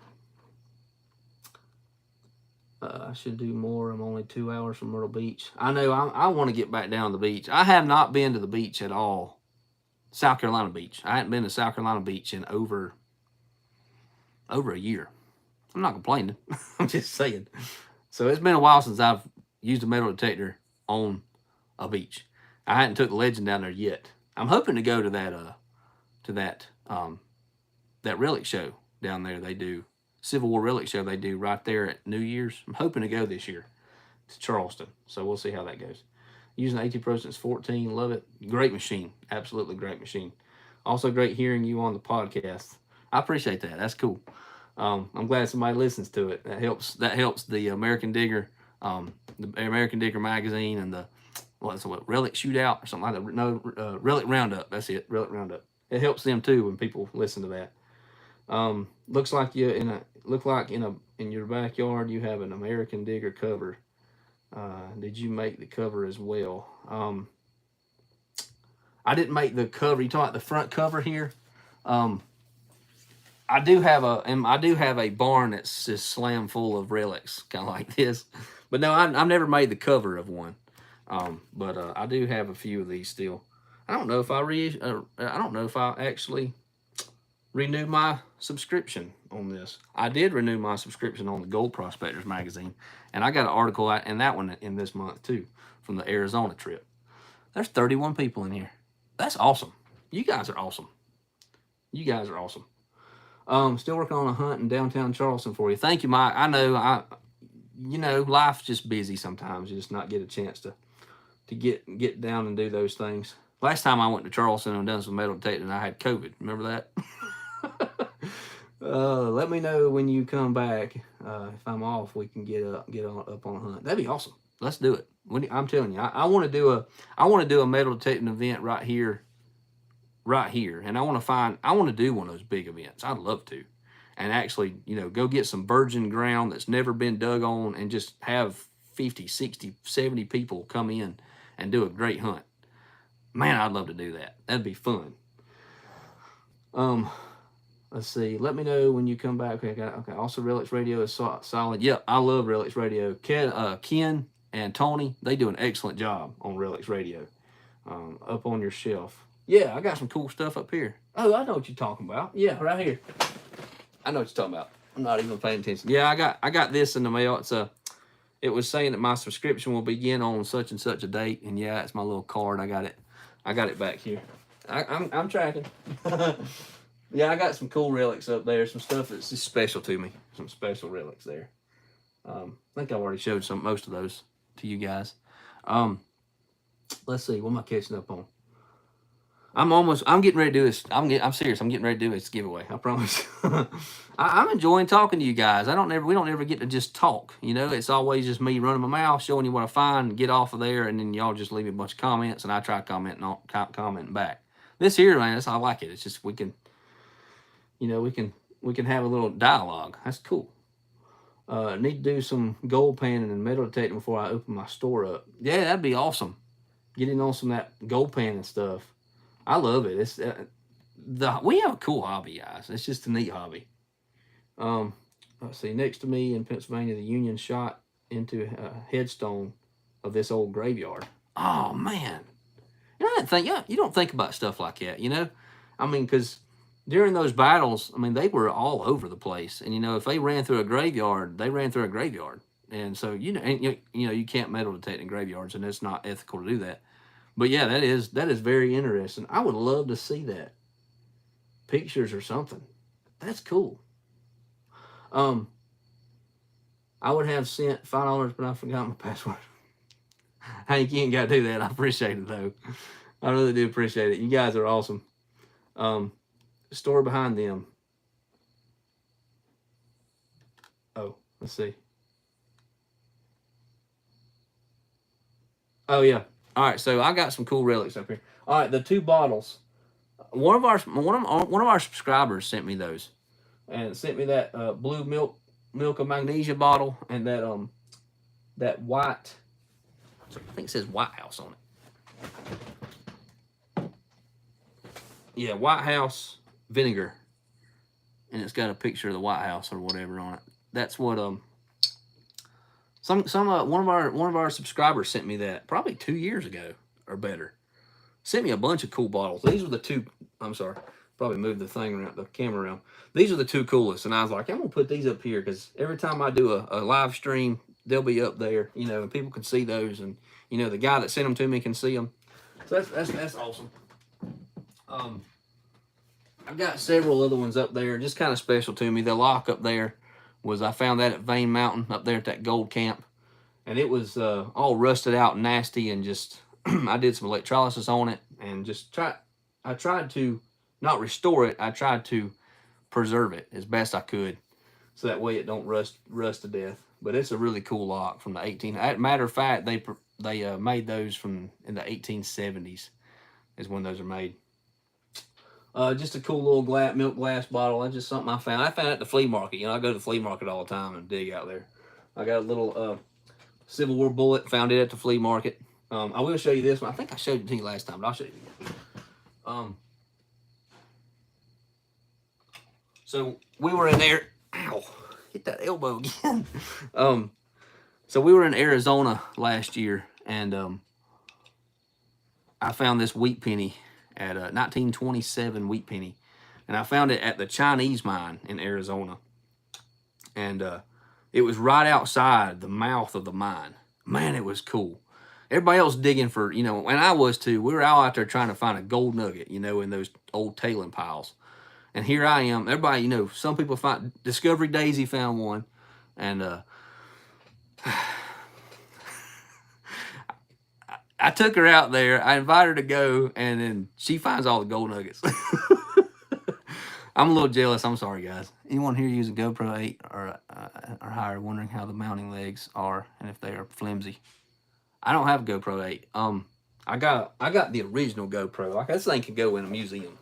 Speaker 1: I should do more. I'm only 2 hours from Myrtle Beach. I know I want to get back down to the beach. I have not been to the beach at all. South Carolina Beach. I hadn't been to South Carolina Beach in over a year. I'm not complaining. I'm just saying. So it's been a while since I've used a metal detector on a beach. I hadn't took the Legend down there yet. I'm hoping to go to that Relic show down there. They do Civil War Relic show. They do right there at New Year's. I'm hoping to go this year to Charleston. So we'll see how that goes. Using AT Pro since 14. Love it. Great machine. Absolutely great machine. Also great hearing you on the podcast. I appreciate that. That's cool. I'm glad somebody listens to it. That helps the American Digger, magazine, and the Relic Shootout or something like that. No, Relic Roundup. That's it. Relic Roundup. It helps them too when people listen to that. Looks like in your backyard you have an American Digger cover. Did you make the cover as well? I didn't make the cover. You talking about the front cover here? I do have a barn that's just slam full of relics, kind of like this. But no, I've never made the cover of one. But I do have a few of these still. I don't know if I actually renew my subscription on this. I did renew my subscription on the Gold Prospectors magazine, and I got an article in that one in this month too, from the Arizona trip. There's 31 people in here. That's awesome. You guys are awesome. You guys are awesome. Still working on a hunt in downtown Charleston for you. Thank you, Mike. I know life's just busy sometimes. You just not get a chance to to get down and do those things. Last time I went to Charleston and done some metal detecting, I had COVID. Remember that? Let me know when you come back. If I'm off, we can get up on a hunt. That'd be awesome. Let's do it. I'm telling you, I want to do a metal detecting event right here, and I want to do one of those big events. I'd love to, and actually, go get some virgin ground that's never been dug on, and just have 50, 60, 70 people come in and do a great hunt. Man, I'd love to do that. That'd be fun. Let's see. Let me know when you come back. Okay. Also, Relics Radio is solid. Yep, I love Relics Radio. Ken and Tony, they do an excellent job on Relics Radio. Up on your shelf. Yeah, I got some cool stuff up here. Oh, I know what you're talking about. Yeah, right here. I know what you're talking about. I'm not even paying attention. Yeah, I got this in the mail. It was saying that my subscription will begin on such and such a date, and yeah, it's my little card. I got it back here. I'm tracking. Yeah, I got some cool relics up there. Some stuff that's just special to me. Some special relics there. I think I already showed most of those to you guys. Let's see. What am I catching up on? I'm getting ready to do this. I'm serious. I'm getting ready to do this giveaway. I promise. I'm enjoying talking to you guys. we don't ever get to just talk. It's always just me running my mouth, showing you what I find, get off of there, and then y'all just leave me a bunch of comments, and I try commenting back. This here, man, I like it. It's just we can have a little dialogue. That's cool. Need to do some gold panning and metal detecting before I open my store up. Yeah, that'd be awesome. Getting on some of that gold panning stuff. I love it. It's we have a cool hobby, guys. It's just a neat hobby. Let's see. Next to me in Pennsylvania, the Union shot into a headstone of this old graveyard. Oh man, you don't think about stuff like that. Because during those battles, they were all over the place, and if they ran through a graveyard, they ran through a graveyard, and so you can't metal detect in graveyards, and it's not ethical to do that. But yeah, that is very interesting. I would love to see that. Pictures or something. That's cool. I would have sent $5, but I forgot my password. Hank, you ain't got to do that. I appreciate it though. I really do appreciate it. You guys are awesome. Story behind them. Oh, let's see. Oh yeah. All right, so I got some cool relics up here. All right, the two bottles. One of our subscribers sent me those, and sent me that blue milk of magnesia bottle, and that white. I think it says White House on it. Yeah, White House vinegar, and it's got a picture of the White House or whatever on it. That's what one of our subscribers sent me that probably 2 years ago or better. Sent me a bunch of cool bottles. These were the two. I'm sorry, probably moved the camera around. These are the two coolest, and I was like, I'm gonna put these up here because every time I do a live stream, they'll be up there, and people can see those, and the guy that sent them to me can see them. So that's awesome. I've got several other ones up there, just kind of special to me. The lock up there I found that at Vane Mountain up there at that gold camp, and it was all rusted out and nasty, and just I did some electrolysis on it, and I tried to not restore it. I tried to preserve it as best I could, so that way it don't rust to death. But it's a really cool lock from the matter of fact, they made those in the 1870s is when those are made. Just a cool little milk glass bottle. That's just something I found. I found it at the flea market. I go to the flea market all the time and dig out there. I got a little Civil War bullet. Found it at the flea market. I will show you this one. I think I showed it to you last time, but I'll show you again. So we were in there. Ow! Hit that elbow again. So we were in Arizona last year, and I found this wheat penny at a 1927 wheat penny, and I found it at the Chinese mine in Arizona, and it was right outside the mouth of the mine. Man, it was cool. Everybody else digging for, and I was too. We were all out there trying to find a gold nugget, in those old tailing piles. And here I am. Everybody, some people find Discovery Daisy found one, and I took her out there. I invited her to go, and then she finds all the gold nuggets. I'm a little jealous. I'm sorry, guys. Anyone here using GoPro 8 or higher, wondering how the mounting legs are and if they are flimsy? I don't have a GoPro 8. I got the original GoPro. Like, this thing can go in a museum.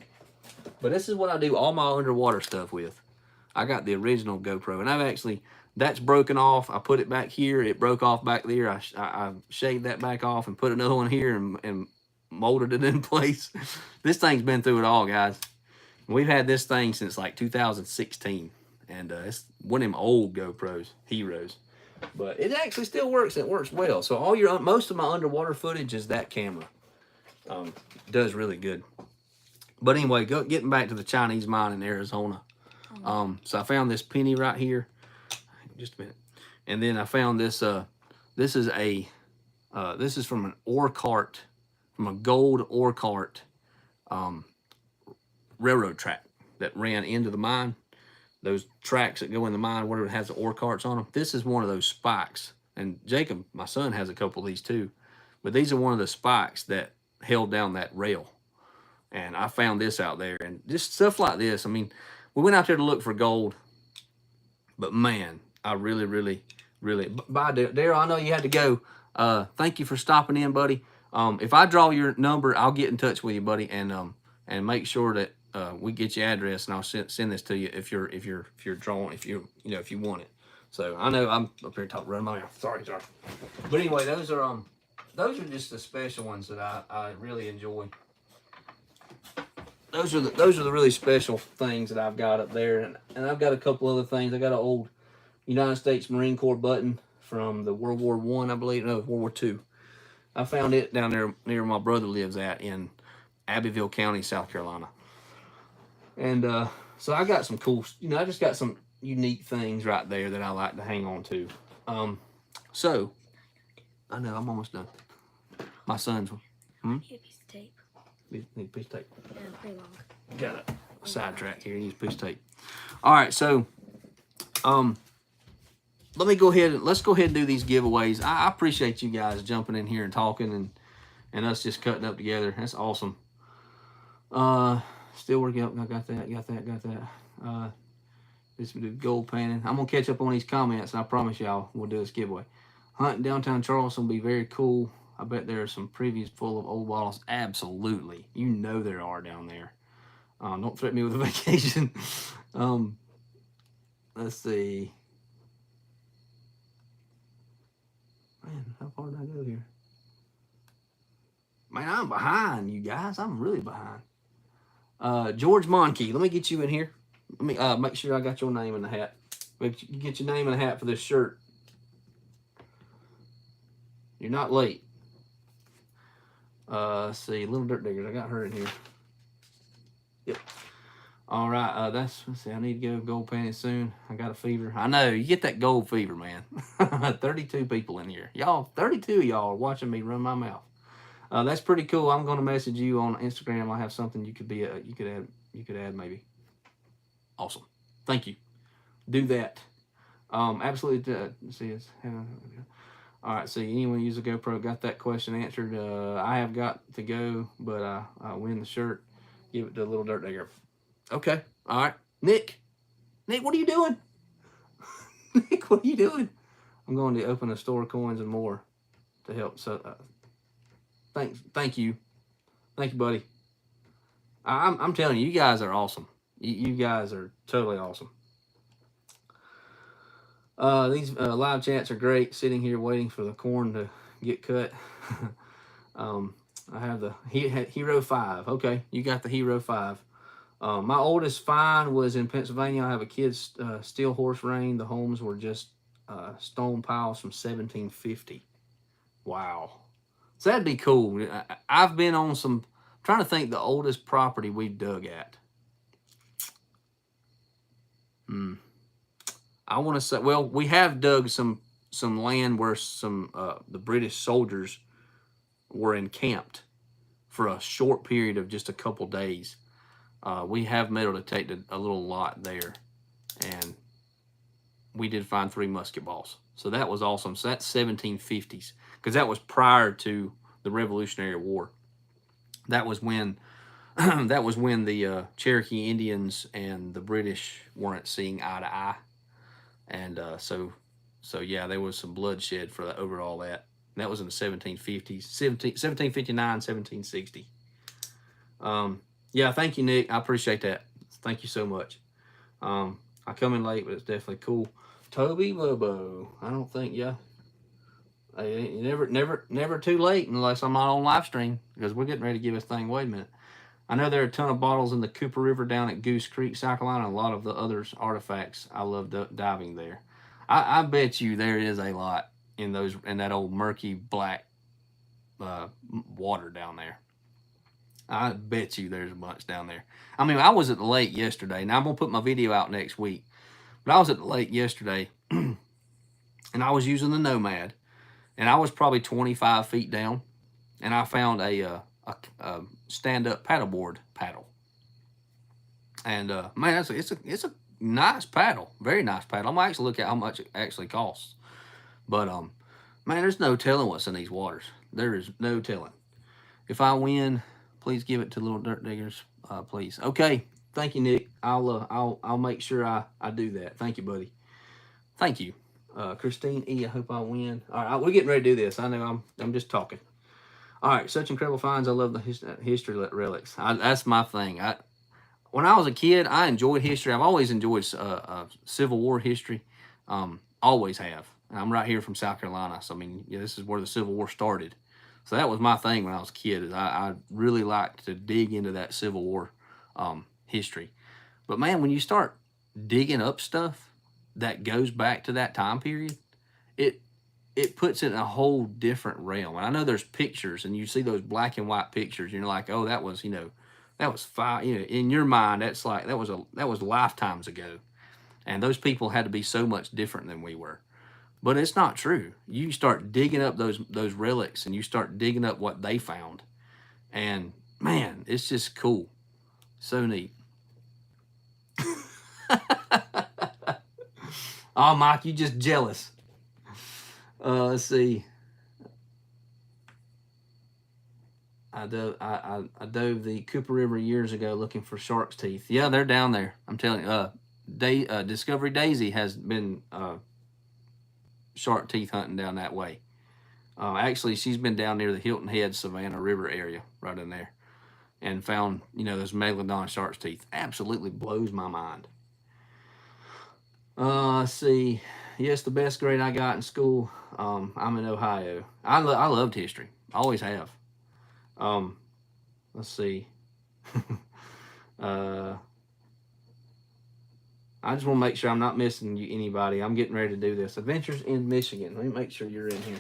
Speaker 1: But this is what I do all my underwater stuff with. I got the original GoPro, and I've actually, that's broken off. I put it back here. It broke off back there. I shaved that back off and put another one here and molded it in place. This thing's been through it all, guys. We've had this thing since like 2016, and it's one of them old GoPros, Heroes. But it actually still works. It works well. So most of my underwater footage is that camera. Does really good. But anyway, getting back to the Chinese mine in Arizona. So I found this penny right here. Just a minute. And then I found this. This is from an ore cart, from a gold ore cart. Railroad track that ran into the mine. Those tracks that go in the mine, where it has the ore carts on them. This is one of those spikes. And Jacob, my son, has a couple of these too. But these are one of the spikes that held down that rail. And I found this out there. And just stuff like this. I mean, we went out there to look for gold. But man, I really, really, really... Bye, Daryl. I know you had to go. Thank you for stopping in, buddy. If I draw your number, I'll get in touch with you, buddy. And make sure that we get your address, and I'll send this to you if you're drawing, if you want it. So I know I'm up here talking, running my mouth. Sorry. But anyway, those are just the special ones that I really enjoy. Those are the really special things that I've got up there, and I've got a couple other things. I got an old United States Marine Corps button from the World War I believe. No, World War II. I found it down there near where my brother lives at in Abbeville County, South Carolina. And so I got some cool, I just got some unique things right there that I like to hang on to. So, I know, I'm almost done. My son's,
Speaker 2: Need a piece of tape.
Speaker 1: Need a piece of tape.
Speaker 2: Yeah, pretty long.
Speaker 1: Got a sidetrack here, use a piece of tape. All right, so, let's go ahead and do these giveaways. I appreciate you guys jumping in here and talking and us just cutting up together. That's awesome. Still working up. I got that. This will do gold painting. I'm gonna catch up on these comments, and I promise y'all we'll do this giveaway. Hunting downtown Charleston will be very cool. I bet there are some previews full of old bottles. Absolutely, you know there are down there. Don't threaten me with a vacation. Let's see. Man, how far did I go here? Man, I'm behind, you guys. I'm really behind. George Monkey, let me get you in here. Let me make sure I got your name in the hat. Get your name in the hat for this shirt. You're not late. Let's see, Little Dirt Diggers. I got her in here. Yep. All right. Let's see. I need to go gold painting soon. I got a fever. I know you get that gold fever, man. 32 people in here. Y'all, 32 of y'all are watching me run my mouth. That's pretty cool. I'm gonna message you on Instagram. I have something you could add maybe. Awesome. Thank you. Do that. Absolutely. See, it's all right. See, anyone use a GoPro? Got that question answered. I have got to go, but I win the shirt. Give it to a Little Dirt Digger. Okay. All right. Nick, what are you doing? Nick, what are you doing? I'm going to open a store of coins and more to help. So. Thank you, buddy. I'm telling you, you guys are awesome. You guys are totally awesome. These live chats are great. Sitting here waiting for the corn to get cut. I have the Hero 5. Okay, you got the Hero 5. My oldest find was in Pennsylvania. I have a kid's steel horse rein. The homes were just stone piles from 1750. Wow. So that'd be cool. I've been on some, I'm trying to think the oldest property we've dug at. I want to say, well, we have dug some land where some the British soldiers were encamped for a short period of just a couple days. We have been able to take a little lot there, and we did find 3 musket balls. So that was awesome. So that's 1750s, because that was prior to the Revolutionary War. That was when that was when the Cherokee Indians and the British weren't seeing eye to eye, and so yeah, there was some bloodshed for over all that. And that was in the 1750s, 1759, 1760. Yeah, thank you, Nick. I appreciate that. Thank you so much. I come in late, but it's definitely cool. Toby Bobo. I don't think, yeah. Never too late unless I'm not on live stream, because we're getting ready to give this thing. Wait a minute. I know there are a ton of bottles in the Cooper River down at Goose Creek, South Carolina, and a lot of the others artifacts. I love diving there. I bet you there is a lot in that old murky black water down there. I bet you there's a bunch down there. I mean, I was at the lake yesterday. Now I'm gonna put my video out next week, but I was at the lake yesterday, and I was using the Nomad, and I was probably 25 feet down, and I found a stand-up paddleboard paddle. And man, it's a nice paddle, very nice paddle. I'm gonna actually look at how much it actually costs. But man, there's no telling what's in these waters. There is no telling. If I win, please give it to Little Dirt Diggers, please. Okay, thank you, Nick. I'll make sure I do that. Thank you, buddy. Thank you, Christine E. I hope I win. All right, we're getting ready to do this. I know I'm just talking. All right, such incredible finds. I love the history relics. That's my thing. When I was a kid, I enjoyed history. I've always enjoyed Civil War history. Always have. And I'm right here from South Carolina, so I mean, yeah, this is where the Civil War started. So that was my thing when I was a kid. Is I really liked to dig into that Civil War history. But man, when you start digging up stuff that goes back to that time period, it puts it in a whole different realm. And I know there's pictures, and you see those black and white pictures, and you're like, oh, that was, that was five. In your mind, that's like that was lifetimes ago, and those people had to be so much different than we were. But it's not true. You start digging up those relics, and you start digging up what they found, and man, it's just cool, so neat. Oh, Mike, you just jealous. Let's see. I dove the Cooper River years ago looking for shark's teeth. Yeah, they're down there. I'm telling you. Discovery Daisy has been shark teeth hunting down that way. Actually, she's been down near the Hilton Head, Savannah River area, right in there, and found those megalodon shark's teeth. Absolutely blows my mind. Let's see. Yes, the best grade I got in school. I'm in Ohio. I loved history. Always have. Let's see. I just want to make sure I'm not missing anybody. I'm getting ready to do this. Adventures in Michigan. Let me make sure you're in here.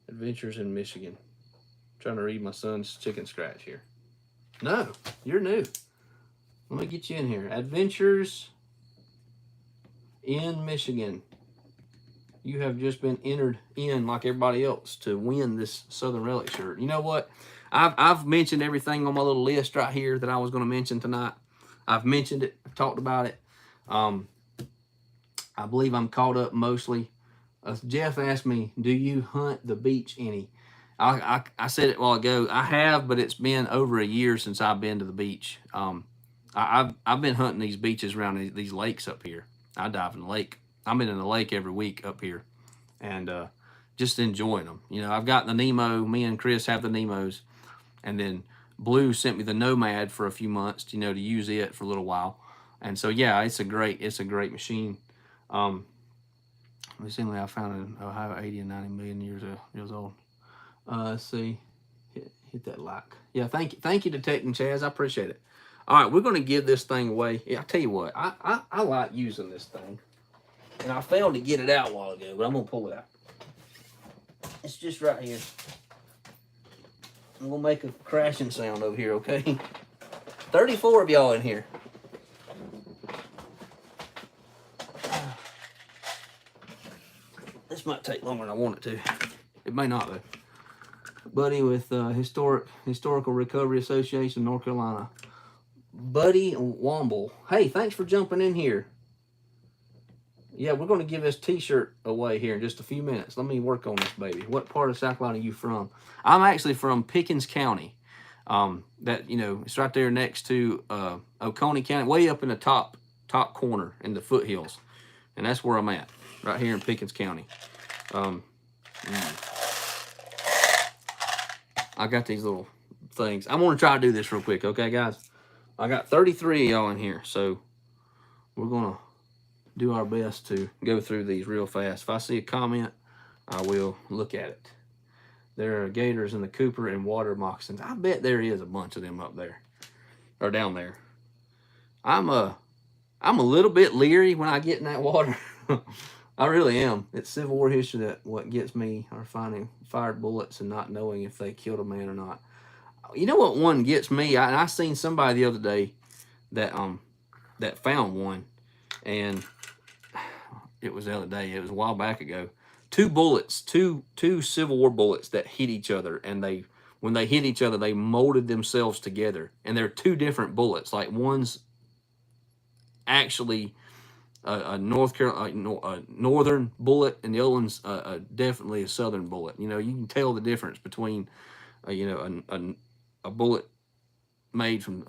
Speaker 1: Adventures in Michigan. I'm trying to read my son's chicken scratch here. No, you're new. Let me get you in here. Adventures in Michigan. You have just been entered in, like everybody else, to win this Southern Relic shirt. You know what? I've mentioned everything on my little list right here that I was going to mention tonight. I've mentioned it. I've talked about it. I believe I'm caught up mostly. Jeff asked me, do you hunt the beach any? I said it a while ago. I have, but it's been over a year since I've been to the beach. I've been hunting these beaches around these lakes up here. I dive in the lake. I've been in the lake every week up here, and just enjoying them. I've got the Nemo. Me and Chris have the Nemos, and then Blue sent me the Nomad for a few months, to use it for a little while. And so yeah, it's a great machine. Recently I found in Ohio 80 and 90 million years old. Let's see, hit that like. Yeah, thank you, Detecting Chaz. I appreciate it. All right, we're gonna give this thing away. Yeah, I tell you what, I like using this thing. And I failed to get it out a while ago, but I'm going to pull it out. It's just right here. I'm going to make a crashing sound over here, okay? 34 of y'all in here. This might take longer than I want it to. It may not, though. Buddy with Historical Recovery Association, North Carolina. Buddy Womble. Hey, thanks for jumping in here. Yeah, we're going to give this T-shirt away here in just a few minutes. Let me work on this baby. What part of South Carolina are you from? I'm actually from Pickens County. That, you know, it's right there next to Oconee County, way up in the top corner in the foothills, and that's where I'm at, right here in Pickens County. I got these little things. I'm going to try to do this real quick, okay, guys? I got 33 of y'all in here, so we're going to do our best to go through these real fast. If I see a comment, I will look at it. There are gators in the Cooper and water moccasins. I bet there is a bunch of them up there or down there. I'm a little bit leery when I get in that water. I really am. It's Civil War history that what gets me are finding fired bullets and not knowing if they killed a man or not. You know what one gets me? I seen somebody the other day that that found one, and it was the other day. It was a while back ago. Two bullets, two Civil War bullets that hit each other, and when they hit each other, they molded themselves together. And they're two different bullets. Like one's actually a northern bullet, and the other one's definitely a southern bullet. You know, you can tell the difference between you know, a bullet made from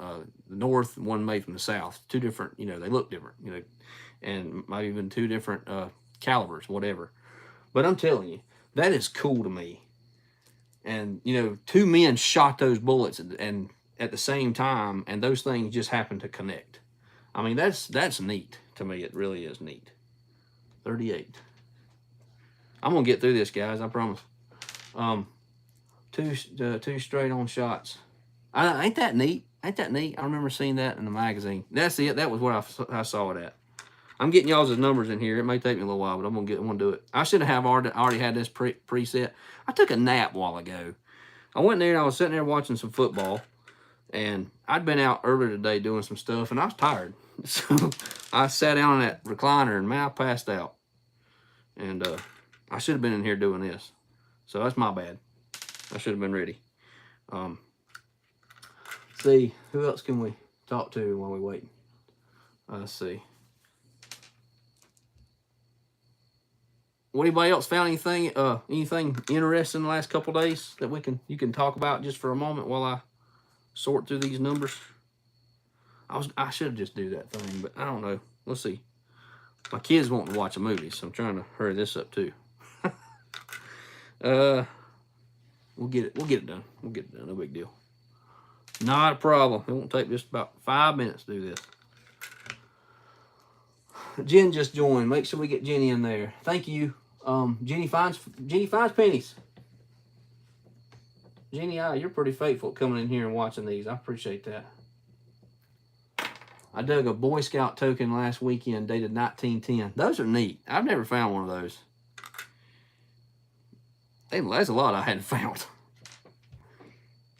Speaker 1: the north and one made from the south. Two different, you know, they look different, you know, and maybe even two different calibers, whatever. But I'm telling you, that is cool to me. And, you know, two men shot those bullets and at the same time, and those things just happened to connect. I mean, that's neat to me. It really is neat. 38. I'm going to get through this, guys. I promise. Two straight on shots. Ain't that neat? Ain't that neat? I remember seeing that in the magazine. That's it. That was where I saw it at. I'm getting y'all's numbers in here. It may take me a little while, but I'm gonna do it. I should have already had this preset. I took a nap a while ago. I went there and I was sitting there watching some football, and I'd been out earlier today doing some stuff, and I was tired. So I sat down in that recliner, and man, I passed out. And I should have been in here doing this. So that's my bad. I should have been ready. See, who else can we talk to while we wait? Let's see. What, anybody else found anything interesting in the last couple days that you can talk about just for a moment while I sort through these numbers? I should just do that thing, but I don't know. Let's see. My kids want to watch a movie, so I'm trying to hurry this up too. We'll get it done. We'll get it done. No big deal. Not a problem. It won't take just about 5 minutes to do this. Jen just joined. Make sure we get Jenny in there. Thank you. Jenny finds pennies. Jenny, you're pretty faithful coming in here and watching these. I appreciate that. I dug a Boy Scout token last weekend dated 1910. Those are neat. I've never found one of those. That's a lot I hadn't found.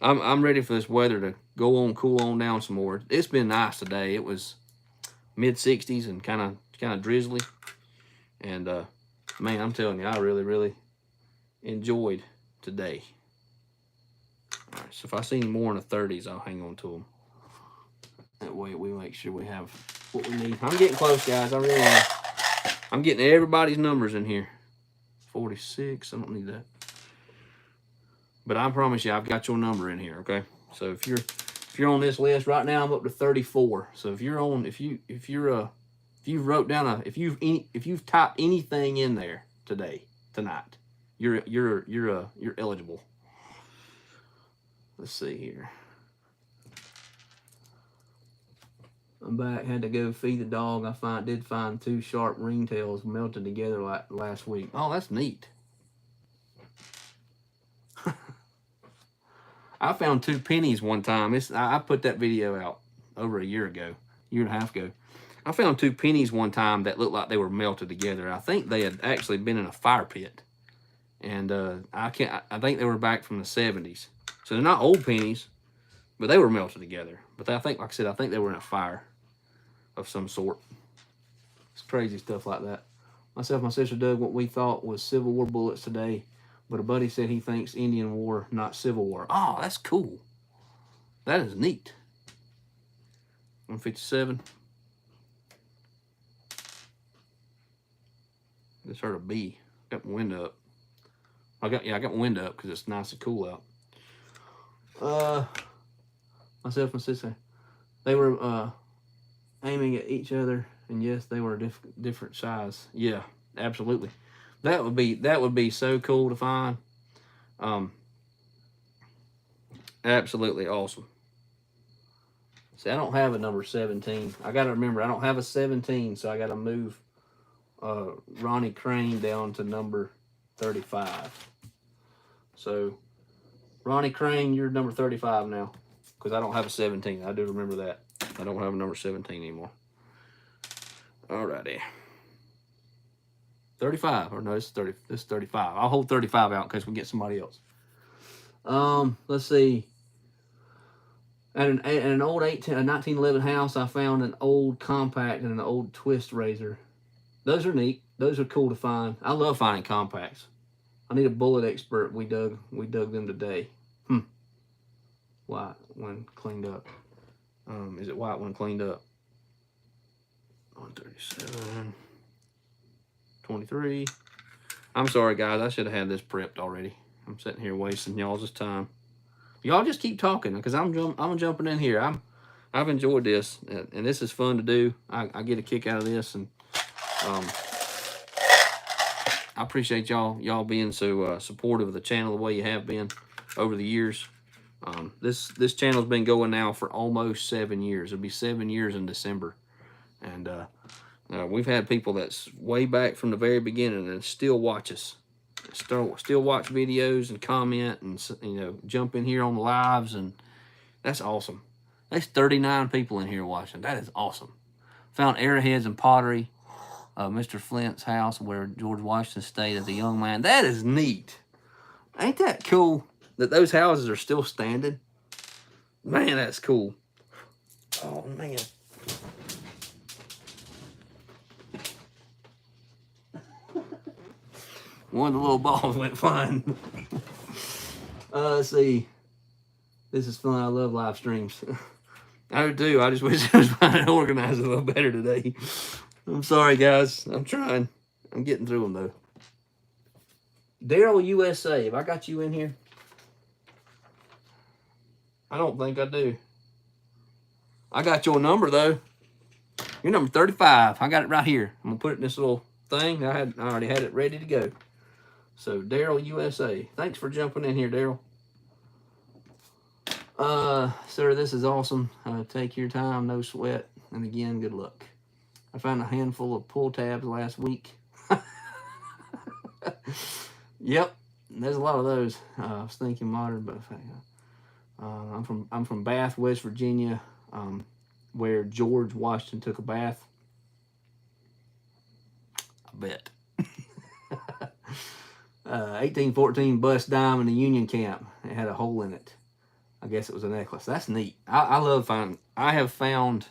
Speaker 1: I'm ready for this weather to go on, cool on down some more. It's been nice today. It was mid-60s and kind of drizzly. And man, I'm telling you, I really, really enjoyed today. All right, so if I see any more in the 30s, I'll hang on to them. That way we make sure we have what we need. I'm getting close, guys. I really am. I'm getting everybody's numbers in here. 46. I don't need that. But I promise you, I've got your number in here, okay? So if you're on this list right now, I'm up to 34. So if you've typed anything in there tonight, you're eligible. Let's see here. I'm back. Had to go feed the dog. I did find 2 sharp ringtails melted together like last week. Oh, that's neat. I found 2 pennies one time. I put that video out over a year and a half ago. I found 2 pennies one time that looked like they were melted together. I think they had actually been in a fire pit, and I think they were back from the 70s. So they're not old pennies, but they were melted together. But I think, like I said, I think they were in a fire of some sort. It's crazy stuff like that. Myself and my sister dug what we thought was Civil War bullets today. But a buddy said he thinks Indian War, not Civil War. Oh, that's cool. That is neat. 157. Just heard a bee. Got my window up. I got my window up because it's nice and cool out. Myself and sister, they were aiming at each other, and yes, they were different size. Yeah, absolutely. That would be so cool to find. Absolutely awesome. See, I don't have a number 17. I got to remember, I don't have a 17, so I got to move Ronnie Crane down to number 35. So, Ronnie Crane, you're number 35 now, because I don't have a 17. I do remember that. I don't have a number 17 anymore. Alrighty. 35, or no, this is 30. This is 35. I'll hold 35 out in case we get somebody else. Let's see. At an old 1911 house, I found an old compact and an old twist razor. Those are neat. Those are cool to find. I love finding compacts. I need a bullet expert. We dug them today. White when cleaned up. Is it white when cleaned up? 137. 23. I'm sorry, guys. I should have had this prepped already. I'm sitting here wasting y'all's time. Y'all just keep talking because I'm jumping in here. I've enjoyed this, and this is fun to do. I get a kick out of this, and I appreciate y'all being so supportive of the channel the way you have been over the years. This channel's been going now for almost 7 years. It'll be 7 years in December, and we've had people that's way back from the very beginning and still watch us. Still watch videos and comment and jump in here on the lives, and that's awesome. There's 39 people in here watching. That is awesome. Found arrowheads and pottery, Mr. Flint's house where George Washington stayed as a young man. That is neat. Ain't that cool that those houses are still standing? Man, that's cool. Oh man. One of the little balls went flying. Let's see. This is fun. I love live streams. I do too. I just wish I was trying to organize a little better today. I'm sorry, guys. I'm trying. I'm getting through them, though. Daryl USA. Have I got you in here? I don't think I do. I got your number, though. You're number 35. I got it right here. I'm going to put it in this little thing. I already had it ready to go. So, Daryl USA. Thanks for jumping in here, Daryl. Sir, this is awesome. Take your time, no sweat. And again, good luck. I found a handful of pull tabs last week. Yep, there's a lot of those. I was thinking modern, but I'm from Bath, West Virginia, where George Washington took a bath. I bet. 1814 bust dime in the Union camp. It had a hole in it. I guess it was a necklace. That's neat. I love finding. I have found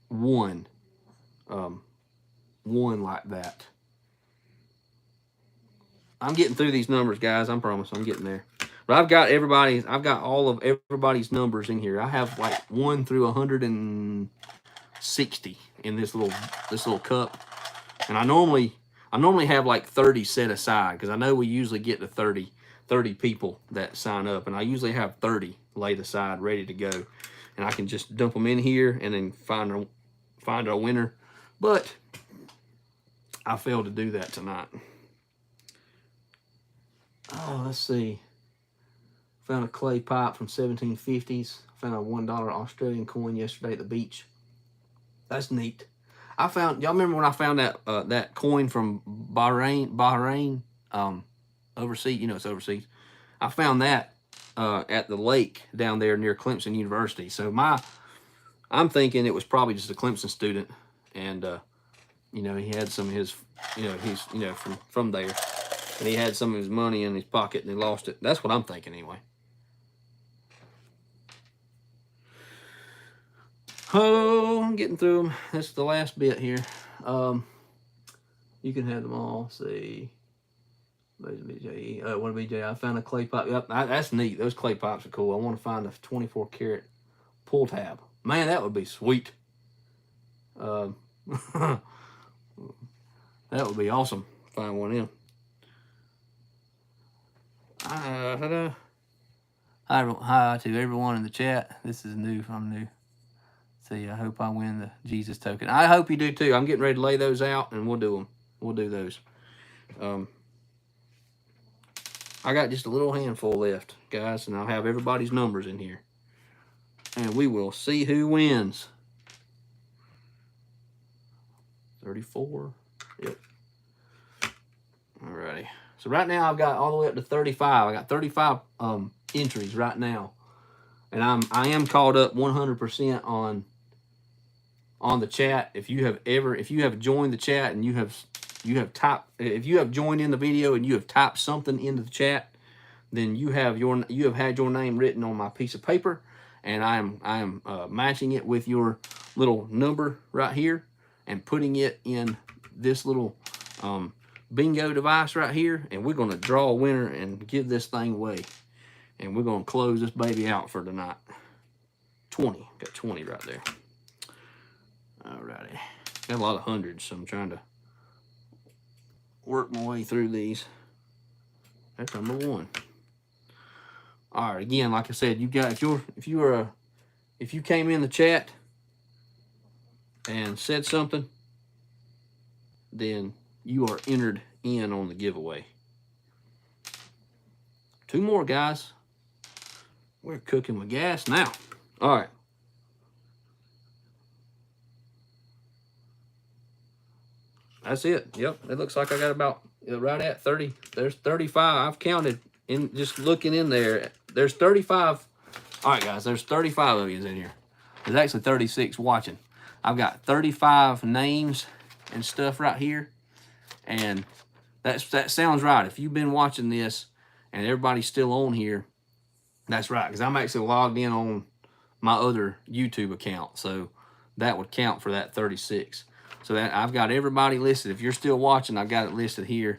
Speaker 1: one like that. I'm getting through these numbers, guys. I promise I'm getting there. But I've got all of everybody's numbers in here. I have like 1 through 160 in this little cup. And I normally have like 30 set aside because I know we usually get to 30 people that sign up, and I usually have 30 laid aside ready to go, and I can just dump them in here and then find a winner. But I failed to do that tonight. Oh, let's see. Found a clay pipe from 1750s. Found a $1 Australian coin yesterday at the beach. That's neat. Y'all remember when I found that coin from Bahrain, overseas, it's overseas. I found that at the lake down there near Clemson University. So I'm thinking it was probably just a Clemson student, and he had some of his, he's from there, and he had some of his money in his pocket and he lost it. That's what I'm thinking anyway. Oh, I'm getting through them. This is the last bit here. You can have them all. See. BJ, what BJ? I found a clay pipe. Yep, that's neat. Those clay pipes are cool. I want to find a 24 karat pull tab. Man, that would be sweet. That would be awesome. Find one of them. Hi to everyone in the chat. This is new. I'm new. See, I hope I win the Jesus token. I hope you do too. I'm getting ready to lay those out, and we'll do them. We'll do those. I got just a little handful left, guys, and I'll have everybody's numbers in here. And we will see who wins. 34. Yep. Alrighty. So right now I've got all the way up to 35. I got 35 entries right now. And I am caught up 100% on the chat. If you have joined the chat and you have joined in the video and you have typed something into the chat, then you have had your name written on my piece of paper, and I am matching it with your little number right here and putting it in this little bingo device right here, and we're going to draw a winner and give this thing away, and we're going to close this baby out for tonight. 20. Got 20 right there. Alrighty. Got a lot of hundreds, so I'm trying to work my way through these. That's number 1. All right, again, like I said, you got if you came in the chat and said something, then you are entered in on the giveaway. 2 more, guys. We're cooking with gas now. All right. That's it. Yep, it looks like I got about right at 30. There's 35. I've counted in just looking in there. There's 35. All right, guys, there's 35 of you in here. There's actually 36 watching. I've got 35 names and stuff right here. And that sounds right. If you've been watching this and everybody's still on here, that's right, because I'm actually logged in on my other YouTube account. So that would count for that 36. So that I've got everybody listed. If you're still watching, I've got it listed here.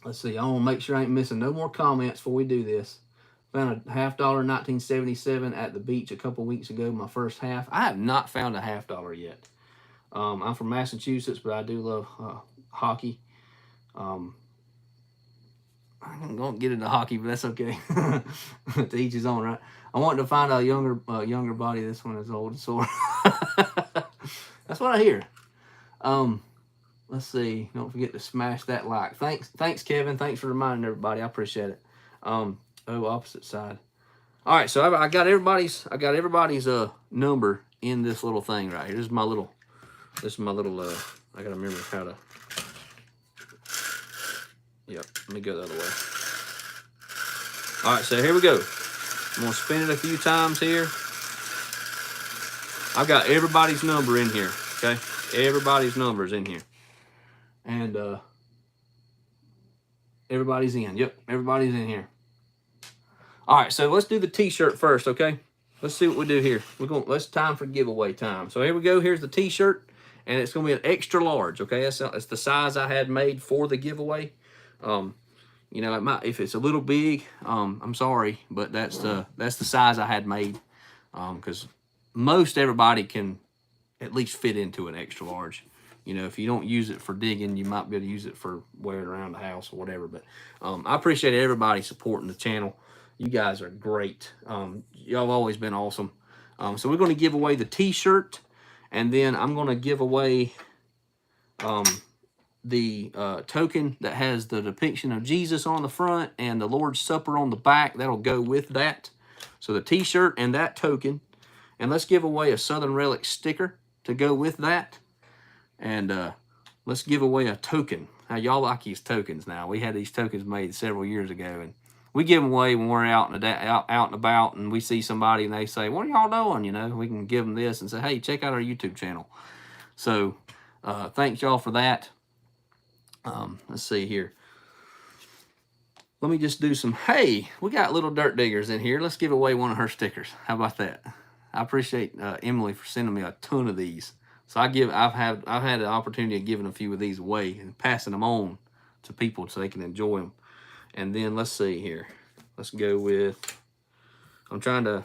Speaker 1: Let's see. I want to make sure I ain't missing no more comments before we do this. Found a $50 1977 at the beach a couple weeks ago, my first half. I have not found a $50 yet. I'm from Massachusetts, but I do love hockey. I'm going to get into hockey, but that's okay. To each his own, right? I wanted to find a younger body. This one is old and sore. That's what I hear. Let's see. Don't forget to smash that like. Thanks, Kevin. Thanks for reminding everybody. I appreciate it. Opposite side. All right, so I got everybody's number in this little thing right here. This is my little. I gotta remember how to. Yep. Let me go the other way. All right, so here we go. I'm gonna spin it a few times here. I've got everybody's number in here. Okay, everybody's number's in here, and everybody's in. Yep, everybody's in here. All right, so let's do the T-shirt first. Okay, let's see what we do here. Let's time for giveaway time. So here we go. Here's the T-shirt, and it's gonna be an extra large. Okay, that's the size I had made for the giveaway. You know, if it's a little big, I'm sorry, but that's the size I had made, because most everybody can at least fit into an extra large. You know, if you don't use it for digging, you might be able to use it for wearing around the house or whatever. But I appreciate everybody supporting the channel. You guys are great. Y'all have always been awesome. So we're going to give away the T-shirt, and then I'm going to give away the token that has the depiction of Jesus on the front and the Lord's Supper on the back. That'll go with that. So the T-shirt and that token. And let's give away a Southern Relics sticker to go with that. And let's give away a token. Now, y'all like these tokens now. We had these tokens made several years ago. And we give them away when we're out and about and we see somebody and they say, what are y'all doing? You know, we can give them this and say, hey, check out our YouTube channel. So thanks y'all for that. Let's see here. Let me just do some, hey, we got Little Dirt Diggers in here. Let's give away one of her stickers. How about that? I appreciate Emily for sending me a ton of these. So I've had the opportunity of giving a few of these away and passing them on to people so they can enjoy them. And then let's see here. Let's go with, I'm trying to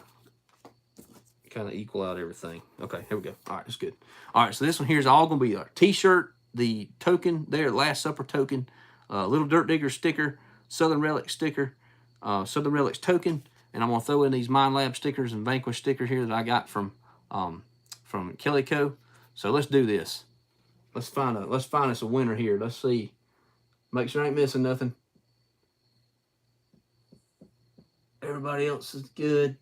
Speaker 1: kind of equal out everything. Okay, here we go. All right, that's good. All right, so this one here is all going to be a T-shirt the token there, Last Supper token, Little Dirt Digger sticker, Southern Relics sticker, Southern Relics token, and I'm gonna throw in these Mind Lab stickers and Vanquish stickers here that I got from Kelly Co. So let's do this. Let's find us a winner here. Let's see. Make sure I ain't missing nothing. Everybody else is good.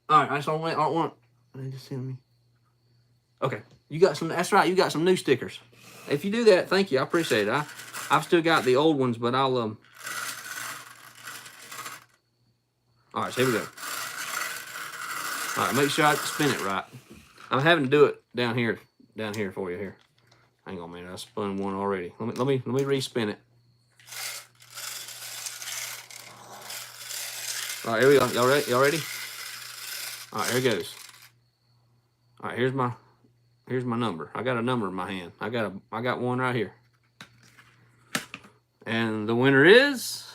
Speaker 1: All right, I just don't want. They just send me. Okay, you got some. That's right. You got some new stickers. If you do that, thank you. I appreciate it. I've still got the old ones, but I'll All right, so here we go. All right, make sure I spin it right. I'm having to do it down here for you here. Hang on a minute, I spun one already. Let me respin it. All right, here we go. Y'all ready? Y'all ready? All right, here it goes. All right, here's my number. I got a number in my hand. I got one right here. And the winner is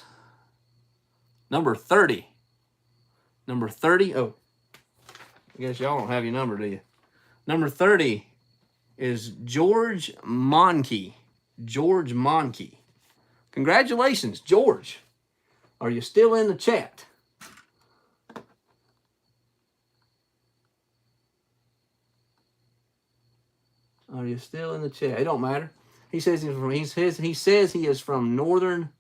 Speaker 1: number 30. Number 30. Oh, I guess y'all don't have your number, do you? Number 30 is George Monkey. George Monkey. Congratulations, George. Are you still in the chat? Are you still in the chat? It don't matter. He says he says he is from northern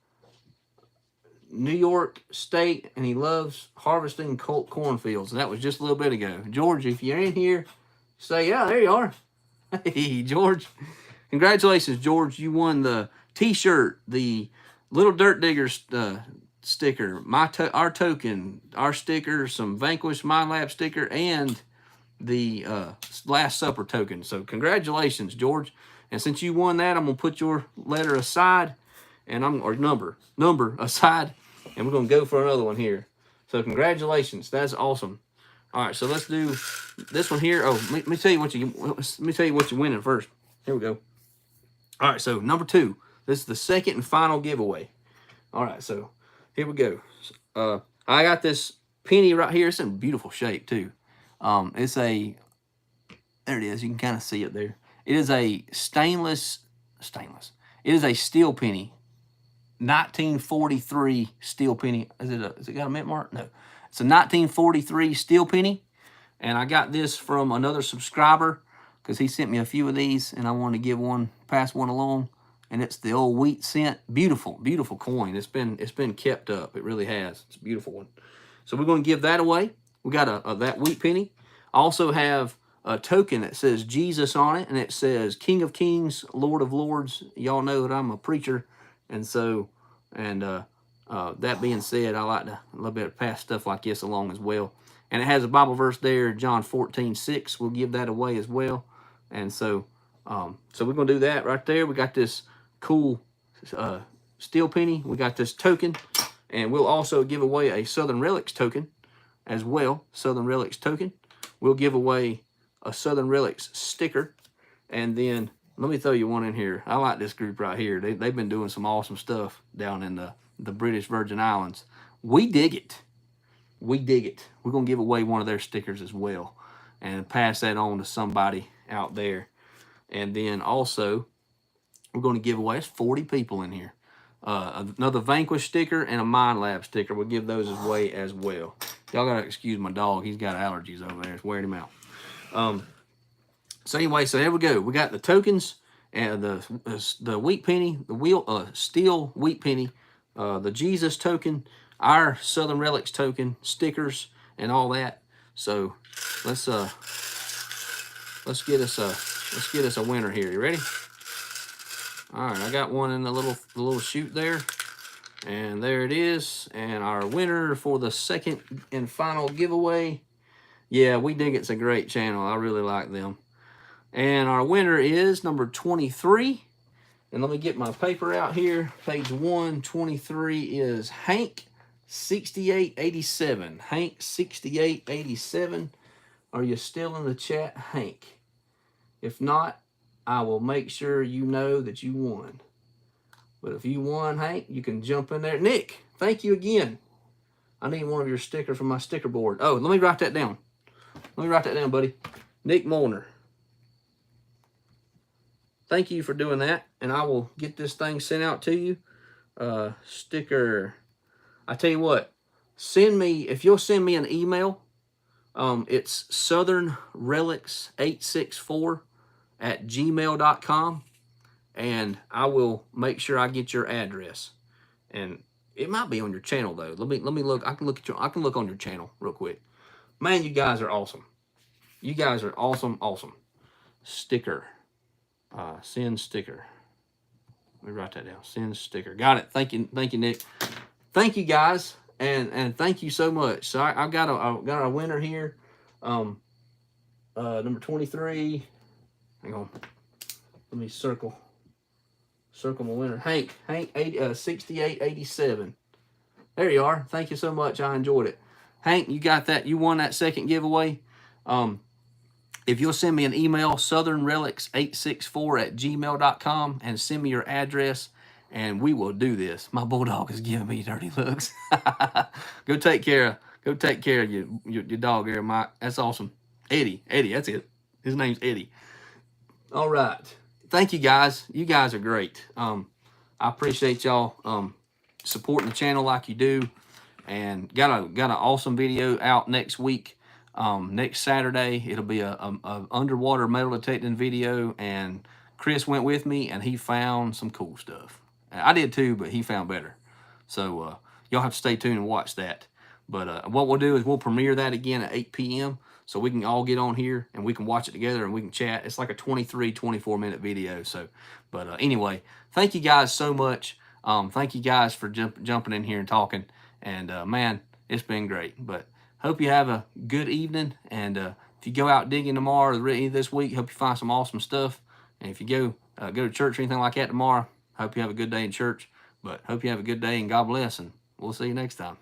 Speaker 1: New York State, and he loves harvesting cornfields. And that was just a little bit ago. George, if you're in here, say, yeah, there you are. Hey, George. Congratulations, George. You won the T-shirt, the Little Dirt Digger sticker, our token, our sticker, some Vanquish Mind Lab sticker, and the Last Supper token. So congratulations, George. And since you won that, I'm going to put your letter aside, and or number aside, and we're going to go for another one here. So congratulations. That's awesome. All right, so let's do this one here. Oh, let me tell you what you're winning first. Here we go. All right, so number 2. This is the second and final giveaway. All right, so here we go. I got this penny right here. It's in beautiful shape too. There it is. You can kind of see it there. It is a stainless. It is a steel penny, 1943 steel penny. Is it got a mint mark? No. It's a 1943 steel penny, and I got this from another subscriber because he sent me a few of these, and I wanted to pass one along. And it's the old wheat cent. Beautiful, beautiful coin. It's been kept up. It really has. It's a beautiful one. So we're going to give that away. We got that wheat penny. I also have a token that says Jesus on it, and it says King of Kings, Lord of Lords. Y'all know that I'm a preacher, and so that being said, I like to a little bit pass stuff like this along as well. And it has a Bible verse there, John 14:6. We'll give that away as well. And so we're gonna do that right there. We got this cool steel penny. We got this token, and we'll also give away a Southern Relics token as well. Southern Relics token. We'll give away a Southern Relics sticker, and then let me throw you one in here. I like this group right here. They've been doing some awesome stuff down in the British Virgin Islands. We dig it. We dig it. We're going to give away one of their stickers as well and pass that on to somebody out there. And then also, we're going to give away, it's 40 people in here, another Vanquish sticker and a Mind Lab sticker. We'll give those away as well. Y'all got to excuse my dog. He's got allergies over there. It's wearing him out. So anyway, so there we go. We got the tokens and the wheat penny, the steel wheat penny, the Jesus token, our Southern Relics token, stickers, and all that. So let's get us a winner here. You ready? All right, I got one in the little chute there, and there it is. And our winner for the second and final giveaway. Yeah, We Dig It's a great channel. I really like them. And our winner is number 23. And let me get my paper out here. Page 123 is Hank 6887. Hank 6887. Are you still in the chat, Hank? If not, I will make sure you know that you won. But if you won, Hank, you can jump in there. Nick, thank you again. I need one of your stickers from my sticker board. Oh, let me write that down. Let me write that down, buddy. Nick Molnar. thank you for doing that, and I will get this thing sent out to you. Sticker. I tell you what, if you'll send me an email, it's southernrelics864@gmail.com, and I will make sure I get your address. And it might be on your channel though. Let me look. I can look on your channel real quick. Man, you guys are awesome. You guys are awesome. Sticker. Send sticker. Let me write that down. Send sticker. Got it. Thank you, Nick. Thank you guys, and thank you so much. So I've got a winner here. Number 23. Hang on. Let me circle my winner. Hank 6887. There you are. Thank you so much. I enjoyed it. Hank, you got that. You won that second giveaway. If you'll send me an email, southernrelics864@gmail.com, and send me your address, and we will do this. My bulldog is giving me dirty looks. Go take care of your dog there, Mike. That's awesome. Eddie, that's it. His name's Eddie. All right. Thank you guys. You guys are great. I appreciate y'all supporting the channel like you do. And got an awesome video out next week. Next Saturday, it'll be a underwater metal detecting video, and Chris went with me, and he found some cool stuff. I did too, but he found better. So y'all have to stay tuned and watch that. But what we'll do is we'll premiere that again at 8 p.m. so we can all get on here and we can watch it together and we can chat. It's like a 24 minute video. So, but anyway, thank you guys so much. Thank you guys for jumping in here and talking. And man, it's been great. But hope you have a good evening. And if you go out digging tomorrow or this week, hope you find some awesome stuff. And if you go to church or anything like that tomorrow, hope you have a good day in church. But hope you have a good day and God bless. And we'll see you next time.